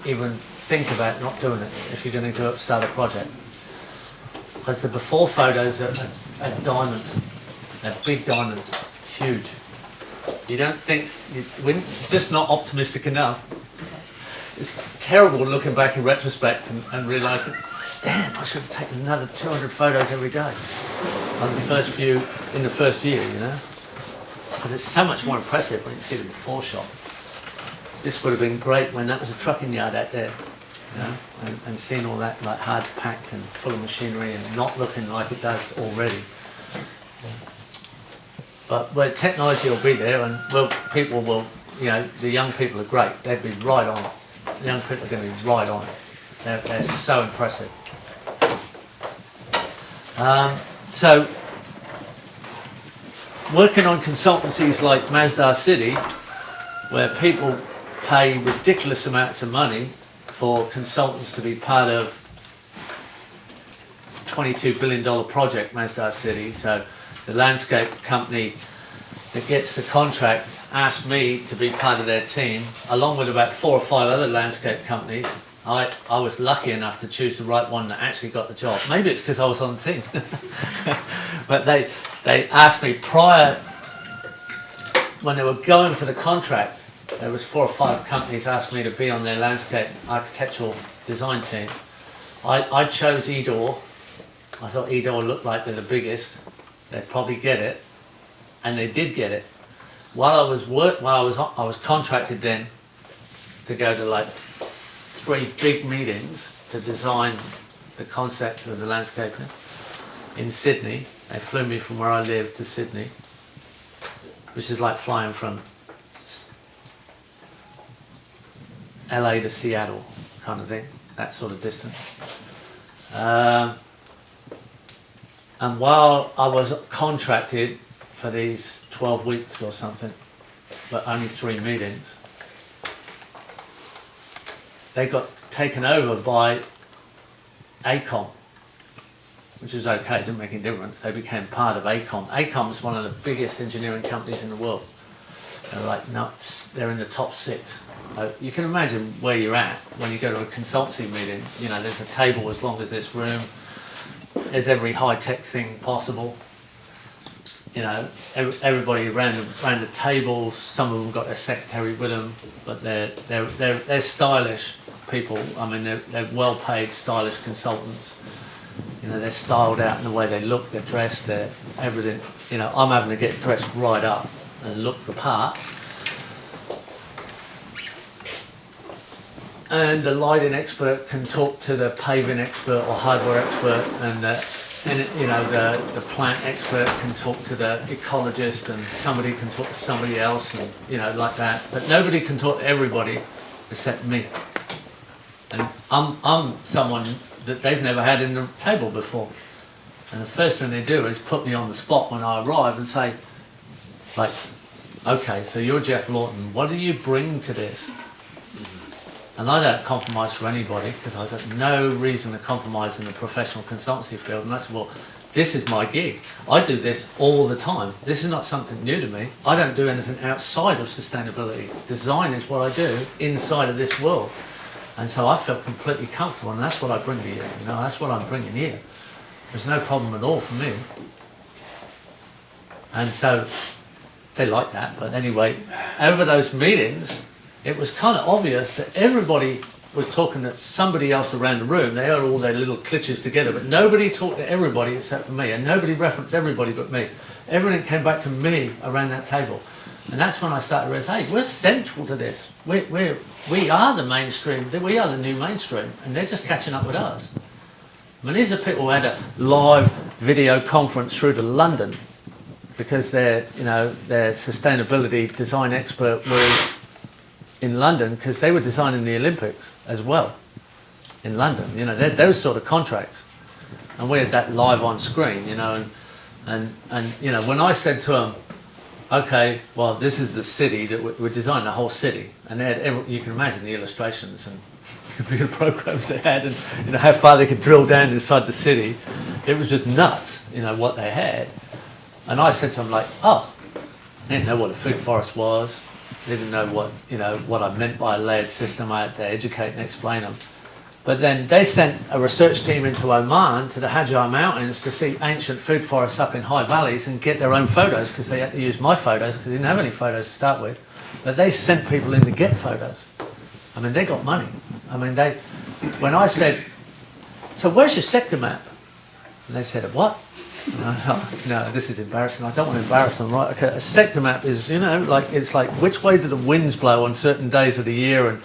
even think about not doing it if you're going to start a project. Because the before photos are diamonds. They're big diamonds, huge. You don't think, we're just not optimistic enough. It's terrible looking back in retrospect and realising, damn, I should have taken another 200 photos every day on the first few, in the first year, you know? Because it's so much more impressive when you see the before shot. This would have been great when that was a trucking yard out there, you know? And seeing all that like hard packed and full of machinery and not looking like it does already. But where technology will be there, and well, people will, you know, the young people are great. They'd be right on it. The young people are going to be right on it. They're so impressive. So, working on consultancies like Masdar City, where people pay ridiculous amounts of money for consultants to be part of a $22 billion project, Masdar City. So the landscape company that gets the contract asked me to be part of their team, along with about 4 or 5 other landscape companies. I was lucky enough to choose the right one that actually got the job. Maybe it's because I was on the team. But they asked me prior when they were going for the contract, there was 4 or 5 companies asked me to be on their landscape architectural design team. I chose Edor. I thought Edor looked like they're the biggest. They'd probably get it, and they did get it. While I was contracted then to go to like 3 big meetings to design the concept of the landscaping in Sydney. They flew me from where I live to Sydney, which is like flying from LA to Seattle kind of thing, that sort of distance. And while I was contracted for these 12 weeks or something, but only 3 meetings, they got taken over by AECOM, which was okay, didn't make any difference. They became part of AECOM. AECOM is one of the biggest engineering companies in the world. They're like nuts. They're in the top 6. You can imagine where you're at when you go to a consultancy meeting. You know, there's a table as long as this room. There's every high-tech thing possible. You know, everybody around the table. Some of them got their secretary with them, but they're stylish people. I mean, they're well-paid, stylish consultants. You know, they're styled out in the way they look. They're dressed. They're everything. You know, I'm having to get dressed right up and look the part. And the lighting expert can talk to the paving expert or hardware expert, and you know, the plant expert can talk to the ecologist, and somebody can talk to somebody else, and you know, like that. But nobody can talk to everybody except me. And I'm someone that they've never had in the table before. And the first thing they do is put me on the spot when I arrive and say, like, okay, so you're Geoff Lawton. What do you bring to this? And I don't compromise for anybody, because I've got no reason to compromise in the professional consultancy field. And I said, well, this is my gig. I do this all the time. This is not something new to me. I don't do anything outside of sustainability. Design is what I do inside of this world. And so I felt completely comfortable, and that's what I bring to you. You know, that's what I'm bringing here. There's no problem at all for me. And so they like that. But anyway, over those meetings, it was kind of obvious that everybody was talking to somebody else around the room. They had all their little cliches together, but nobody talked to everybody except for me, and nobody referenced everybody but me. Everything came back to me around that table. And that's when I started to realize, hey, we're central to this. We are the mainstream. We are the new mainstream, and they're just catching up with us. I mean, these are people who had a live video conference through to London because their sustainability design expert was in London, because they were designing the Olympics as well in London. You know, those sort of contracts, and we had that live on screen. You know, and you know, when I said to them, okay, well, this is the city that we're designing the whole city, and they had you can imagine the illustrations and computer programs they had, and you know how far they could drill down inside the city. It was just nuts, you know, what they had. And I said to them, like, oh, they didn't know what a food forest was. They didn't know what I meant by a layered system. I had to educate and explain them. But then they sent a research team into Oman to the Hajar Mountains to see ancient food forests up in high valleys and get their own photos, because they had to use my photos because they didn't have any photos to start with. But they sent people in to get photos. I mean, they got money. I mean, when I said, so where's your sector map? And they said, what? No, this is embarrassing. I don't want to embarrass them, right? Okay, a sector map is, you know, like, it's like which way do the winds blow on certain days of the year, and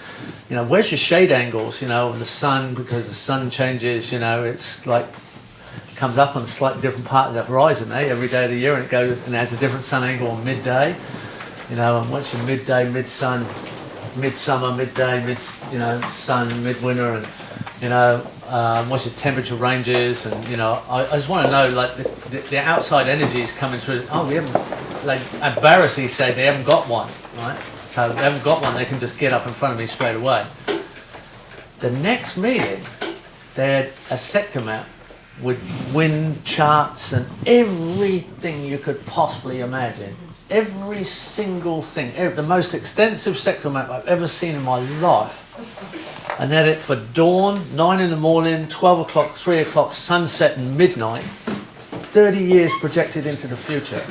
you know, where's your shade angles, you know, of the sun, because the sun changes, you know, it's like comes up on a slightly different part of the horizon, every day of the year, and it goes and has a different sun angle on midday, you know, and what's your midday, mid-sun, midsummer, midday, sun, midwinter, and you know, what's your temperature ranges, and you know, I just want to know, like, the outside energy is coming through. Oh, we haven't, like, at Barrissey say they haven't got one, right? So they haven't got one, they can just get up in front of me straight away. The next meeting, they had a sector map with wind charts and everything you could possibly imagine. Every single thing, the most extensive sector map I've ever seen in my life. And then it for dawn, 9 in the morning, 12 o'clock, 3 o'clock, sunset and midnight. 30 years projected into the future.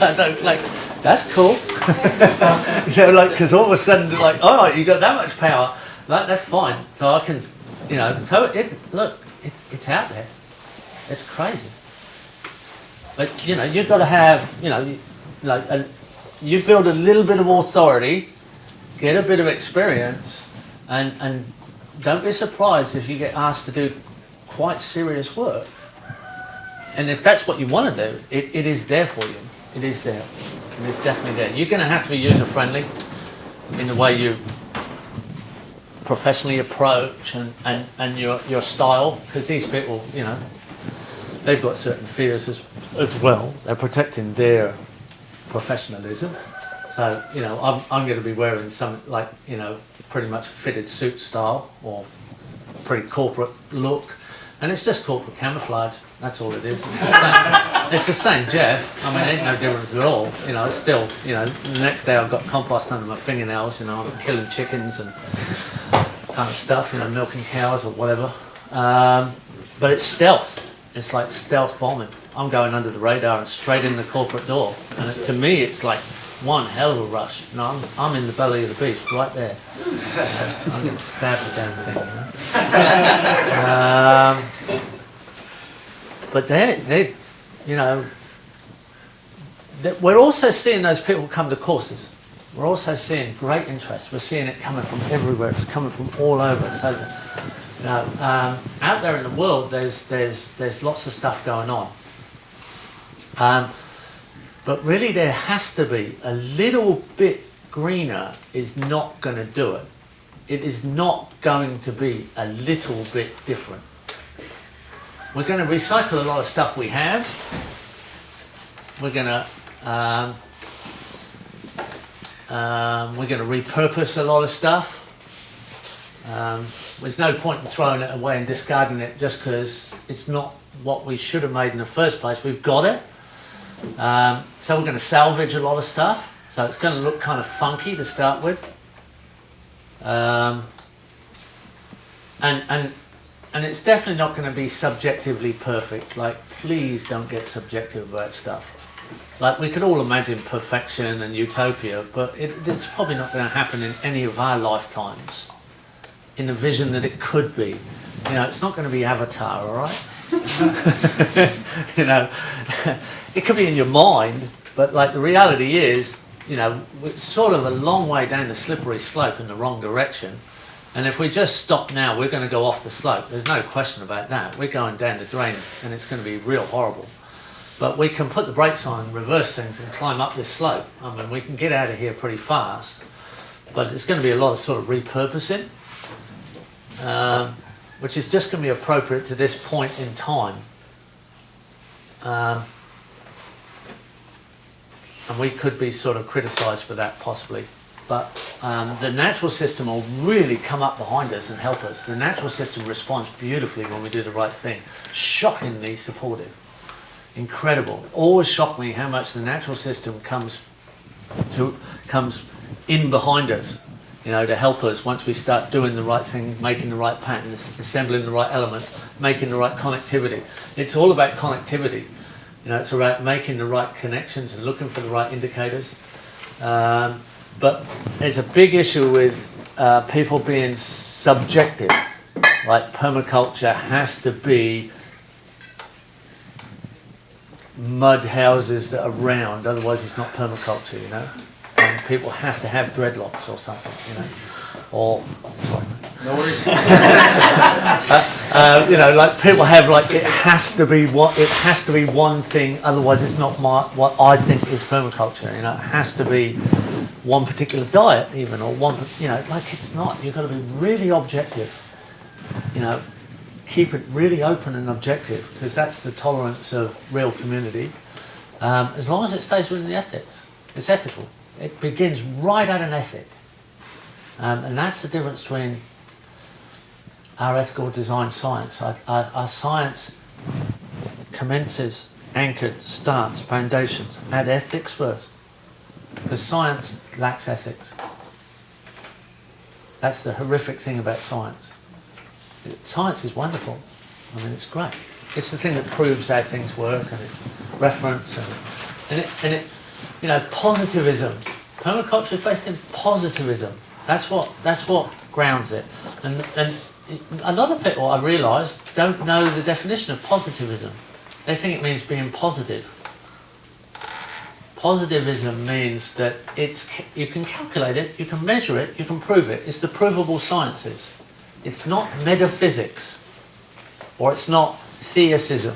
I don't, like, that's cool. You know, like, because all of a sudden, like, all right, you got that much power, that's fine. So I can, you know, so it's out there. It's crazy. But, you know, you've got to have, you know, you build a little bit of authority, get a bit of experience, and don't be surprised if you get asked to do quite serious work. And if that's what you want to do, it is there for you. It is there. It is definitely there. You're going to have to be user-friendly in the way you professionally approach and your style, because these people, you know, they've got certain fears as well. They're protecting their professionalism. So, you know, I'm going to be wearing some, like, you know, pretty much fitted suit style or pretty corporate look. And it's just corporate camouflage. That's all it is. It's the same Geoff. I mean, there's no difference at all. You know, it's still, you know, the next day I've got compost under my fingernails, you know, I'm killing chickens and kind of stuff, you know, milking cows or whatever. But it's stealth. It's like stealth bombing. I'm going under the radar and straight in the corporate door. And to me, it's like one hell of a rush. You know, I'm in the belly of the beast right there. I'm going to stab the damn thing, you know. But they, you know, we're also seeing those people come to courses. We're also seeing great interest. We're seeing it coming from everywhere. It's coming from all over. So, you know, out there in the world, there's lots of stuff going on. But really, there has to be a little bit greener. Is not going to do it. It is not going to be a little bit different. We're going to recycle a lot of stuff we have. We're going to repurpose a lot of stuff. There's no point in throwing it away and discarding it just because it's not what we should have made in the first place. We've got it. So we're going to salvage a lot of stuff. So it's going to look kind of funky to start with. And it's definitely not going to be subjectively perfect. Like, please don't get subjective about stuff. Like, we could all imagine perfection and utopia, but it's probably not going to happen in any of our lifetimes in the vision that it could be. You know, it's not going to be Avatar, all right? You know, it could be in your mind, but like the reality is, you know, it's sort of a long way down the slippery slope in the wrong direction. And if we just stop now, we're going to go off the slope. There's no question about that. We're going down the drain and it's going to be real horrible. But we can put the brakes on, reverse things and climb up this slope. I mean, we can get out of here pretty fast. But it's going to be a lot of sort of repurposing, which is just going to be appropriate to this point in time. And we could be sort of criticised for that possibly. But the natural system will really come up behind us and help us. The natural system responds beautifully when we do the right thing. Shockingly supportive. Incredible. It always shocked me how much the natural system comes in behind us, you know, to help us once we start doing the right thing, making the right patterns, assembling the right elements, making the right connectivity. It's all about connectivity. You know, it's about making the right connections and looking for the right indicators. But there's a big issue with people being subjective. Like, permaculture has to be mud houses that are round, otherwise it's not permaculture, you know. And people have to have dreadlocks or something, you know. Or, sorry. No worries. You know, like people have like it has to be one thing, otherwise it's not what I think is permaculture. You know, it has to be one particular diet, even, or one. You know, like it's not. You've got to be really objective. You know, keep it really open and objective, because that's the tolerance of real community. As long as it stays within the ethics, it's ethical. It begins right at an ethic, and that's the difference between our ethical design science. Our science commences, anchored, starts, foundations, at ethics first. Because science lacks ethics. That's the horrific thing about science. Science is wonderful. I mean, it's great. It's the thing that proves how things work, and it's reference, and positivism. Permaculture is based in positivism. That's what grounds it. And a lot of people, I realise, don't know the definition of positivism. They think it means being positive. Positivism means that you can calculate it, you can measure it, you can prove it. It's the provable sciences. It's not metaphysics, or it's not theism.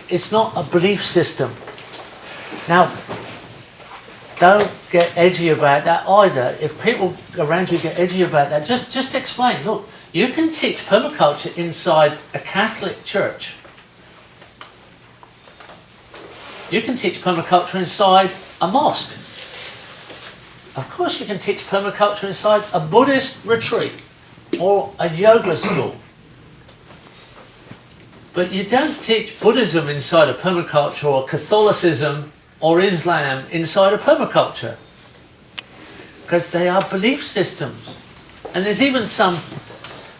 It's not a belief system. Now, don't get edgy about that either. If people around you get edgy about that, just explain. Look, you can teach permaculture inside a Catholic church. You can teach permaculture inside a mosque. Of course you can teach permaculture inside a Buddhist retreat or a yoga school. But you don't teach Buddhism inside a permaculture, or Catholicism or Islam inside a permaculture, because they are belief systems. And there's even some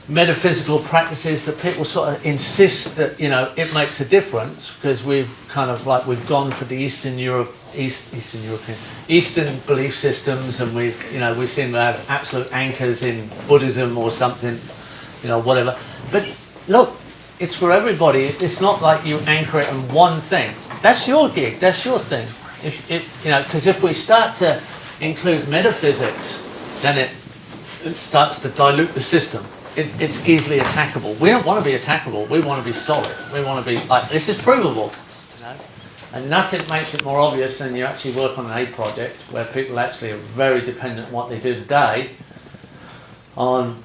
metaphysical practices that people sort of insist that it makes a difference, because we've gone for the Eastern belief systems, and we seem to have absolute anchors in Buddhism or something, whatever. But look, it's for everybody. It's not like you anchor it in one thing. That's your gig. That's your thing. Because if we start to include metaphysics, then it starts to dilute the system. It's easily attackable. We don't want to be attackable. We want to be solid. We want to be like, this is provable. And nothing makes it more obvious than you actually work on an aid project where people actually are very dependent on what they do today on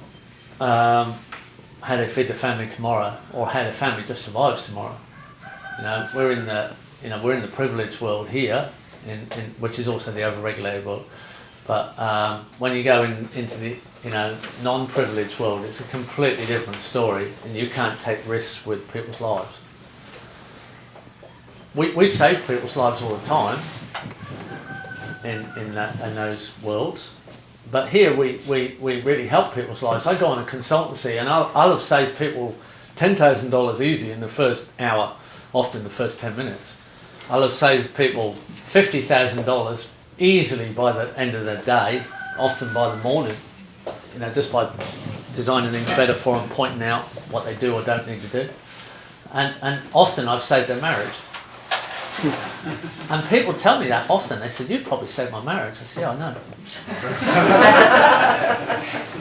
how they feed their family tomorrow, or how their family just survives tomorrow. We're in the privileged world here, which is also the overregulated world. But when you go into the non-privileged world, it's a completely different story, and you can't take risks with people's lives. We save people's lives all the time in those worlds, but here we really help people's lives. I go on a consultancy, and I'll have saved people $10,000 easy in the first hour, often the first 10 minutes. I'll have saved people $50,000 easily by the end of the day, often by the morning, just by designing things better for them, pointing out what they do or don't need to do. And often I've saved their marriage. And people tell me that often. They said, "You've probably saved my marriage." I said, "Yeah, I know."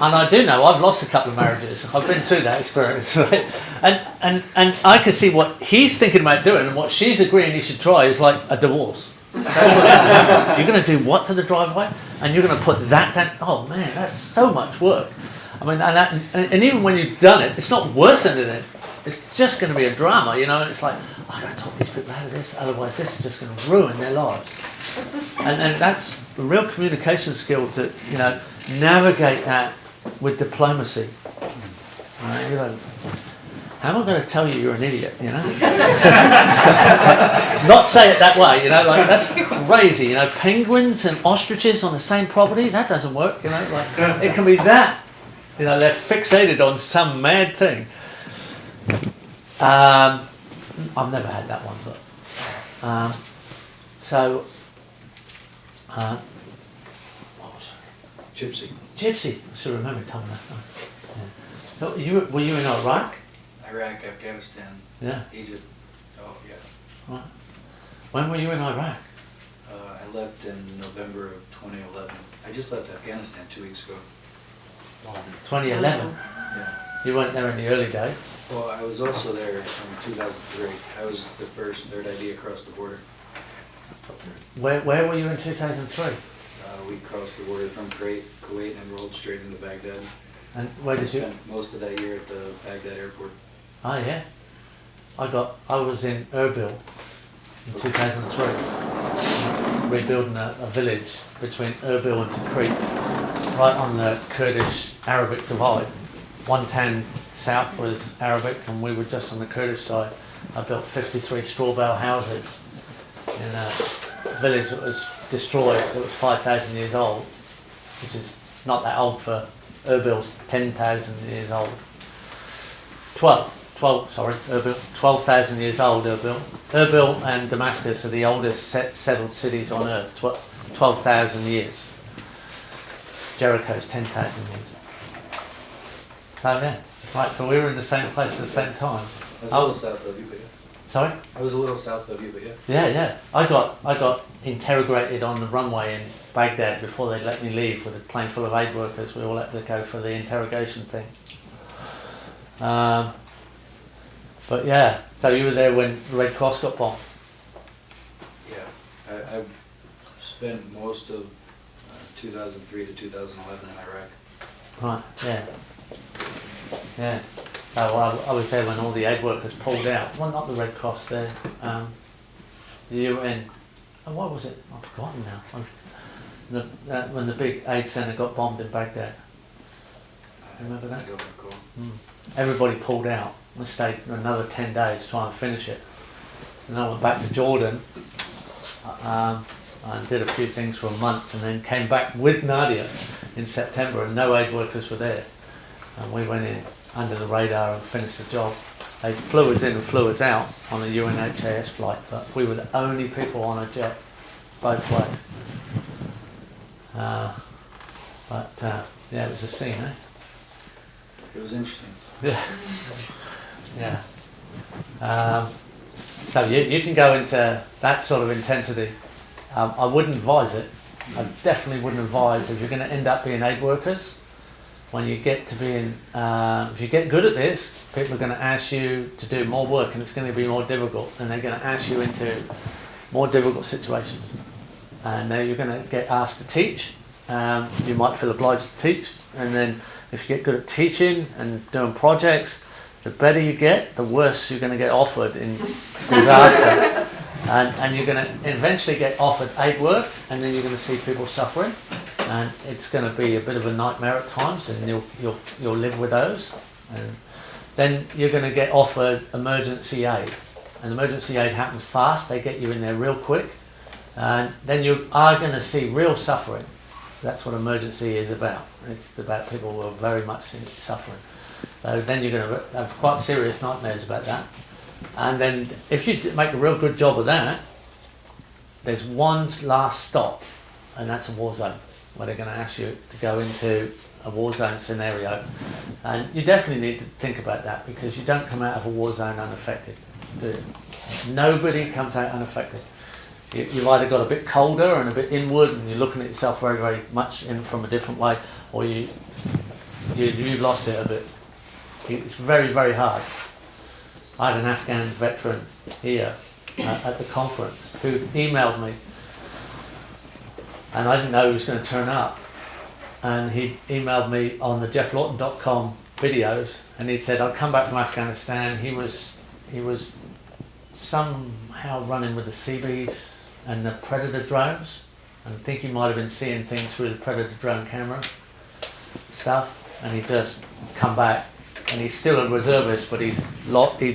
And I do know. I've lost a couple of marriages. I've been through that experience, right? And I can see what he's thinking about doing, and what she's agreeing he should try is like a divorce. You're going to do what to the driveway, and you're going to put that down. Oh man, that's so much work. I mean, and even when you've done it, it's not worsening it. It's just going to be a drama, And it's like, I've got to talk these people out of this, otherwise this is just going to ruin their lives. And that's a real communication skill to, navigate that with diplomacy. How am I going to tell you you're an idiot, Not say it that way, that's crazy, penguins and ostriches on the same property, that doesn't work, it can be that, they're fixated on some mad thing. I've never had that one, but what was it? Gypsy. I should remember telling last night. Yeah. So were you in Iraq? Iraq, Afghanistan, Yeah. Egypt. Oh yeah. Right. When were you in Iraq? I left in November of 2011. I just left Afghanistan 2 weeks ago. 2011. Yeah. You weren't there in the early days. Well, I was also there in 2003. I was the first third ID across the border. Where were you in 2003? We crossed the border from Kuwait and rolled straight into Baghdad. And where did you? Spent most of that year at the Baghdad airport. Oh yeah. I was in Erbil in 2003, rebuilding a village between Erbil and Tikrit, right on the Kurdish-Arabic divide. One town south was Arabic, and we were just on the Kurdish side. I built 53 straw bale houses in a village that was destroyed, that was 5,000 years old, which is not that old for Erbil's 10,000 years old. 12. 12,000 years old, Erbil. Erbil and Damascus are the oldest settled cities on earth, 12,000 years. Jericho's 10,000 years. So yeah, right, so we were in the same place at the same time. I was a little south of you, but yeah. Sorry? I was a little south of you, but yeah. Yeah. I got interrogated on the runway in Baghdad before they let me leave with a plane full of aid workers. We all had to go for the interrogation thing. But yeah, so you were there when the Red Cross got bombed? Yeah, I've spent most of 2003 to 2011 in Iraq. Right, yeah. Yeah. So I was there when all the aid workers pulled out. Well, not the Red Cross, the UN. Oh, what was it? I've forgotten now. When the big aid centre got bombed in Baghdad. Remember that? I don't recall. Everybody pulled out. I stayed another 10 days trying to finish it. And I went back to Jordan. I did a few things for a month and then came back with Nadia in September, and no aid workers were there. And we went in under the radar and finished the job. They flew us in and flew us out on a UNHAS flight, but we were the only people on a jet both ways. Yeah, it was a scene, eh? It was interesting. Yeah. So you can go into that sort of intensity. I wouldn't advise it. I definitely wouldn't advise if you're going to end up being aid workers. When you get to being, if you get good at this, people are going to ask you to do more work, and it's going to be more difficult, and they're going to ask you into more difficult situations. And now you're going to get asked to teach. You might feel obliged to teach, and then if you get good at teaching and doing projects, the better you get, the worse you're going to get offered in disaster. And you're going to eventually get offered aid work, and then you're going to see people suffering, and it's going to be a bit of a nightmare at times, and you'll live with those. And then you're going to get offered emergency aid, and emergency aid happens fast. They get you in there real quick, and then you are going to see real suffering. That's what emergency is about. It's about people who are very much suffering. So then you're going to have quite serious nightmares about that. And then if you make a real good job of that, there's one last stop, and that's a war zone, where they're going to ask you to go into a war zone scenario. And you definitely need to think about that, because you don't come out of a war zone unaffected, do you? Nobody comes out unaffected. You've either got a bit colder and a bit inward, and you're looking at yourself very, very much in from a different way, or you've lost it a bit. It's very, very hard. I had an Afghan veteran here at the conference who emailed me, and I didn't know he was going to turn up. And he emailed me on the geofflawton.com videos, and he said, I'd come back from Afghanistan. He was somehow running with the Seabees and the Predator drones, and I think he might have been seeing things through the Predator drone camera stuff, and he just come back. And he's still a reservist, but he'd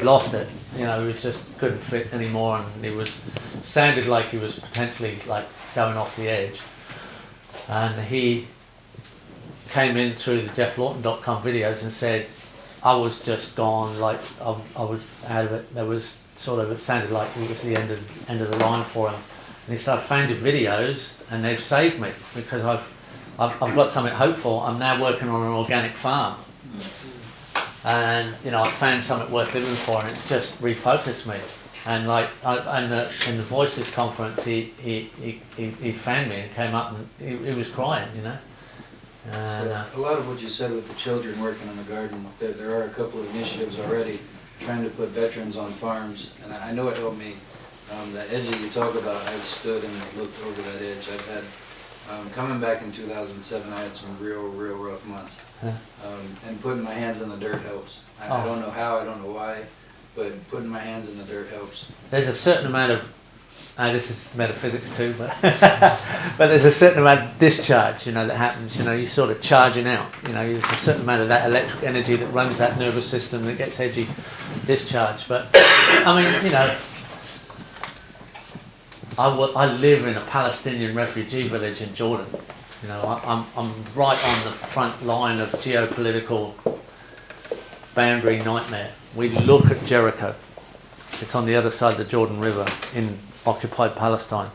lost it. You know, he just couldn't fit anymore, and he sounded like he was potentially like going off the edge. And he came in through the geofflawton.com videos and said, I was just gone, like I was out of it. There was sort of, it sounded like it was the end of the line for him. And he said, I found your videos, and they've saved me, because I've got something hopeful. I'm now working on an organic farm. And I found something worth living for, and it's just refocused me. And like in the Voices conference, he found me and came up, and he was crying, And, So a lot of what you said with the children working in the garden, there are a couple of initiatives already trying to put veterans on farms, and I know it helped me. That edge that you talk about, I've stood and looked over that edge. I've had. Coming back in 2007, I had some real rough months. And putting my hands in the dirt helps. I don't know how, I don't know why, but putting my hands in the dirt helps. There's a certain amount of, this is metaphysics too, but but there's a certain amount of discharge, that happens. You're sort of charging out. There's a certain amount of that electric energy that runs that nervous system that gets edgy discharge. But I mean, I live in a Palestinian refugee village in Jordan. I'm right on the front line of geopolitical boundary nightmare. We look at Jericho. It's on the other side of the Jordan River in occupied Palestine.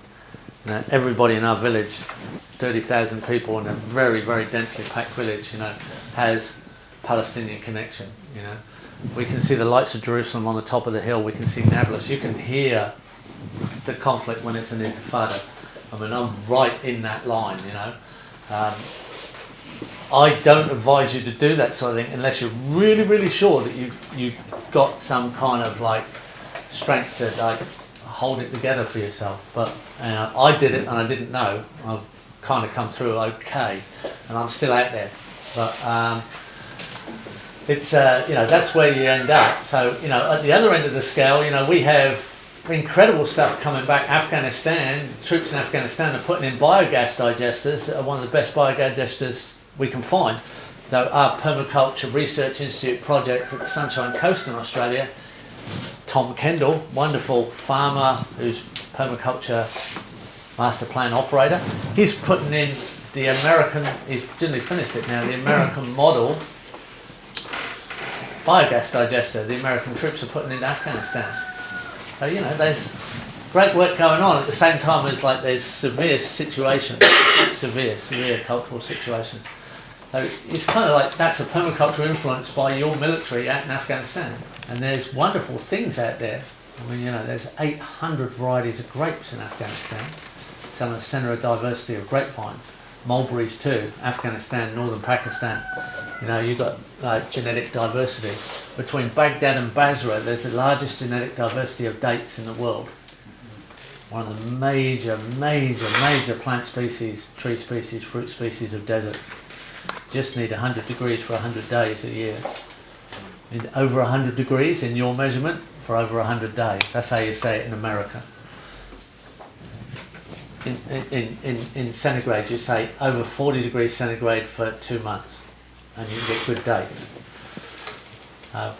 You know, everybody in our village, 30,000 people in a very, very densely packed village, you know, has Palestinian connection. You know, we can see the lights of Jerusalem on the top of the hill. We can see Nablus. You can hear the conflict when it's an intifada. I mean, I'm right in that line. You know, I don't advise you to do that sort of thing unless you're really, really sure that you've got some kind of like strength to like hold it together for yourself. But I did it and I didn't know. I've kind of come through okay, and I'm still out there. But it's you know, that's where you end up. So you know, at the other end of the scale, you know, we have incredible stuff coming back. Afghanistan, troops in Afghanistan are putting in biogas digesters. One of the best biogas digesters we can find. So our Permaculture Research Institute project at the Sunshine Coast in Australia, Tom Kendall, wonderful farmer who's permaculture master plan operator, he's putting in the American, he's generally finished it now, the American model biogas digester the American troops are putting into Afghanistan. So, you know, there's great work going on at the same time as like there's severe situations, severe cultural situations. So it's kind of like that's a permaculture influenced by your military out in Afghanistan. And there's wonderful things out there. I mean, you know, there's 800 varieties of grapes in Afghanistan. Some of the centre of diversity of grapevines. Mulberries too, Afghanistan, northern Pakistan. You know, you've got genetic diversity. Between Baghdad and Basra, there's the largest genetic diversity of dates in the world. One of the major plant species, tree species, fruit species of deserts. Just need 100 degrees for 100 days a year. In over 100 degrees in your measurement for over 100 days. That's how you say it in America. In centigrade, you say over 40 degrees centigrade for 2 months, and you get good days. But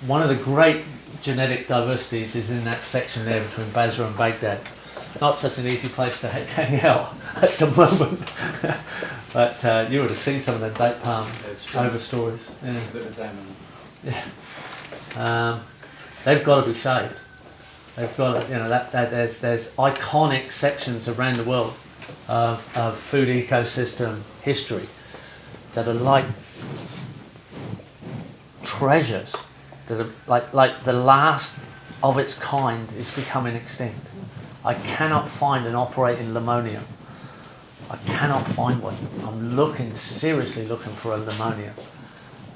one of the great genetic diversities is in that section there between Basra and Baghdad. Not such an easy place to hang out at the moment. But you would have seen some of the date palm overstories. Yeah. Bit of time in Yeah. They've got to be saved. They've got to, you know, that there's iconic sections around the world of food ecosystem history that are like treasures, that are like the last of its kind is becoming extinct. I cannot find an operating limonium. I cannot find one. I'm seriously looking for a limonium,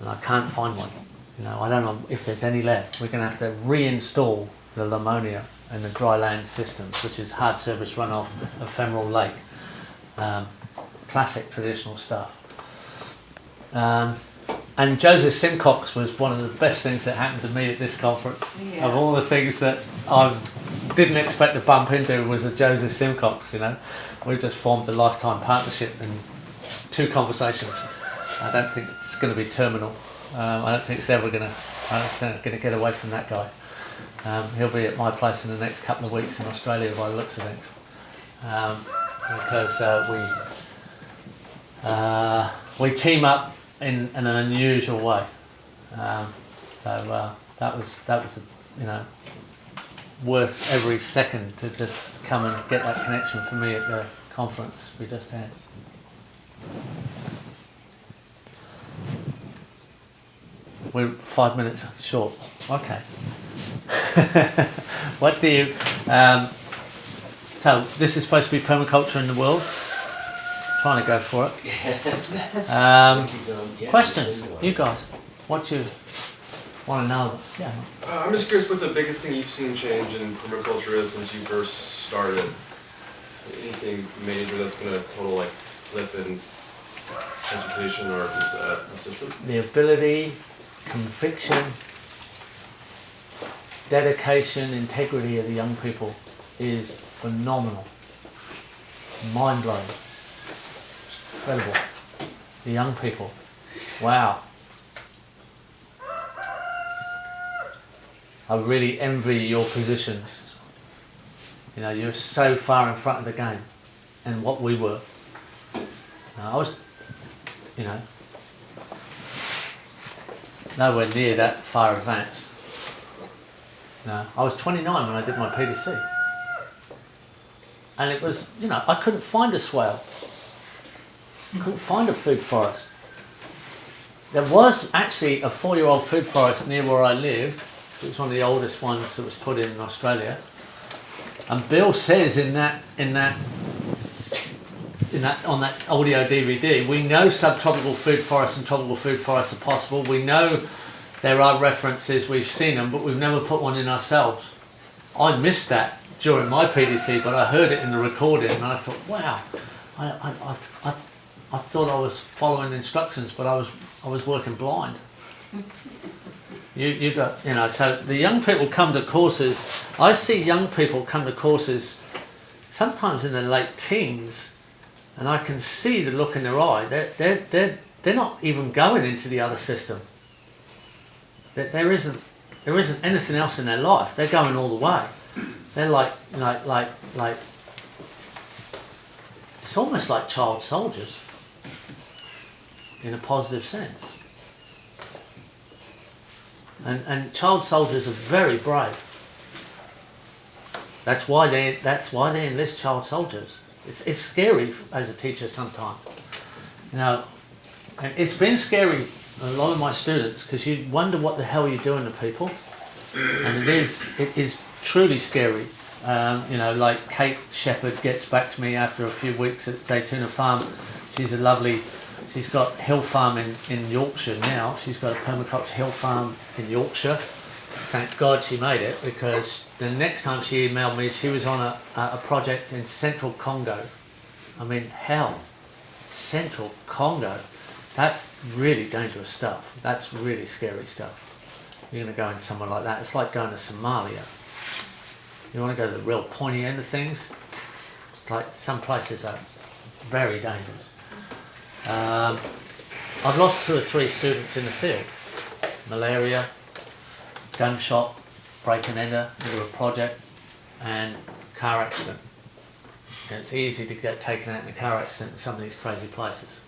and I can't find one. You know, I don't know if there's any left. We're going to have to reinstall the Lamonia and the dry land systems, which is hard surface runoff, ephemeral lake. Classic traditional stuff. And Joseph Simcox was one of the best things that happened to me at this conference. Yes. Of all the things that I didn't expect to bump into was a Joseph Simcox, you know. We've just formed a lifetime partnership in 2 conversations. I don't think it's going to be terminal. I don't think it's ever going to get away from that guy. He'll be at my place in the next couple of weeks in Australia by the looks of things. Because we team up in an unusual way. So that was you know, worth every second to just come and get that connection for me at the conference we just had. We're 5 minutes short. Okay. What do you... so this is supposed to be permaculture in the world. Trying to go for it. Questions? You guys. What you want to know? Yeah. I'm just curious what the biggest thing you've seen change in permaculture is since you first started. Anything major that's going to total like flip in education or just a system? The ability, conviction, dedication, integrity of the young people is phenomenal. Mind blowing. Incredible. The young people. Wow. I really envy your positions. You know, you're so far in front of the game and what we were. I was, you know, nowhere near that far advanced. No, I was 29 when I did my PDC. And it was, you know, I couldn't find a swale. Couldn't find a food forest. There was actually a 4-year-old food forest near where I lived. It was one of the oldest ones that was put in Australia. And Bill says on that audio DVD, we know subtropical food forests and tropical food forests are possible. We know there are references, we've seen them, but we've never put one in ourselves. I missed that during my PDC, but I heard it in the recording and I thought, wow, I thought I was following instructions, but I was working blind. You got, you know, so the young people come to courses. I see young people come to courses sometimes in their late teens, and I can see the look in their eye. They're not even going into the other system. There isn't anything else in their life. They're going all the way. They're like it's almost like child soldiers in a positive sense. And child soldiers are very brave. That's why they enlist child soldiers. It's scary as a teacher sometimes. You know, and it's been scary a lot of my students, because you wonder what the hell you're doing to people, and it is truly scary. You know, like Kate Shepherd gets back to me after a few weeks at Tipuana Farm. She's got hill farm in Yorkshire now. She's got a permaculture hill farm in Yorkshire. Thank God she made it, because the next time she emailed me, she was on a project in central Congo. I mean, hell, central Congo. That's really dangerous stuff. That's really scary stuff. You're going to go in somewhere like that. It's like going to Somalia. You want to go to the real pointy end of things? Like, some places are very dangerous. I've lost 2 or 3 students in the field. Malaria, gunshot, break and enter into a project, and car accident. And it's easy to get taken out in a car accident in some of these crazy places.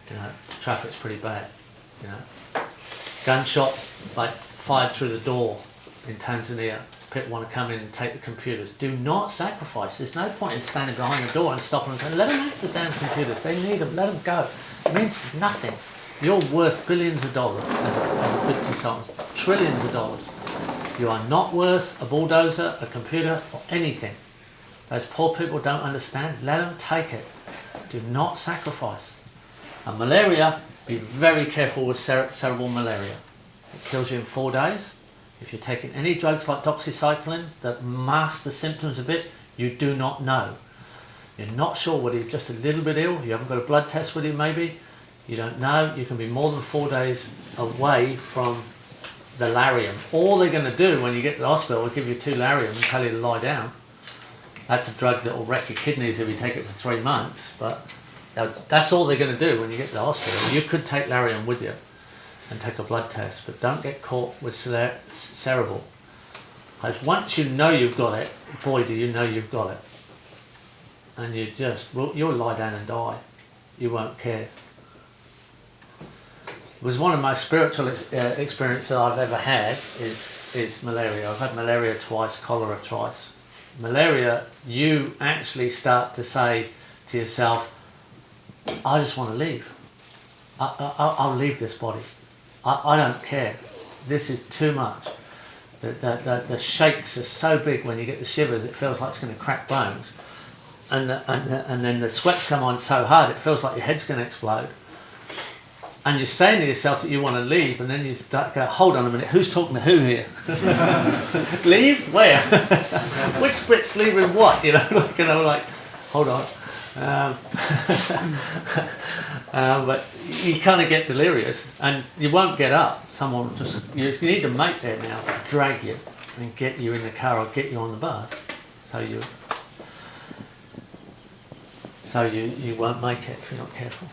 You know, traffic's pretty bad. You know, gunshot, like fired through the door in Tanzania. People want to come in and take the computers. Do not sacrifice. There's no point in standing behind the door and stopping them and saying, let them have the damn computers. They need them. Let them go. It means nothing. You're worth billions of dollars as a good consultant. Trillions of dollars. You are not worth a bulldozer, a computer, or anything. Those poor people don't understand. Let them take it. Do not sacrifice. And malaria, be very careful with cerebral malaria. It kills you in 4 days. If you're taking any drugs like doxycycline that mask the symptoms a bit, you do not know. You're not sure whether you're just a little bit ill, you haven't got a blood test with you maybe, you don't know, you can be more than 4 days away from the Lariam. All they're going to do when you get to the hospital is give you 2 Lariam and tell you to lie down. That's a drug that will wreck your kidneys if you take it for 3 months, but that's all they're going to do when you get to the hospital. You could take Lariam with you and take a blood test, but don't get caught with cerebral. Because once you know you've got it, boy do you know you've got it. And you'll lie down and die. You won't care. It was one of my spiritual experiences I've ever had is malaria. I've had malaria twice, cholera twice. Malaria, you actually start to say to yourself, I just want to leave. I'll leave this body. I don't care. This is too much. The shakes are so big when you get the shivers, it feels like it's going to crack bones. And then the sweats come on so hard, it feels like your head's going to explode. And you're saying to yourself that you want to leave, and then you start go, hold on a minute, who's talking to who here? Leave? Where? Which bit's leaving what? Like, hold on. But you kind of get delirious, and you won't get up. Someone just you need a mate there now to drag you and get you in the car or get you on the bus, so you won't make it if you're not careful.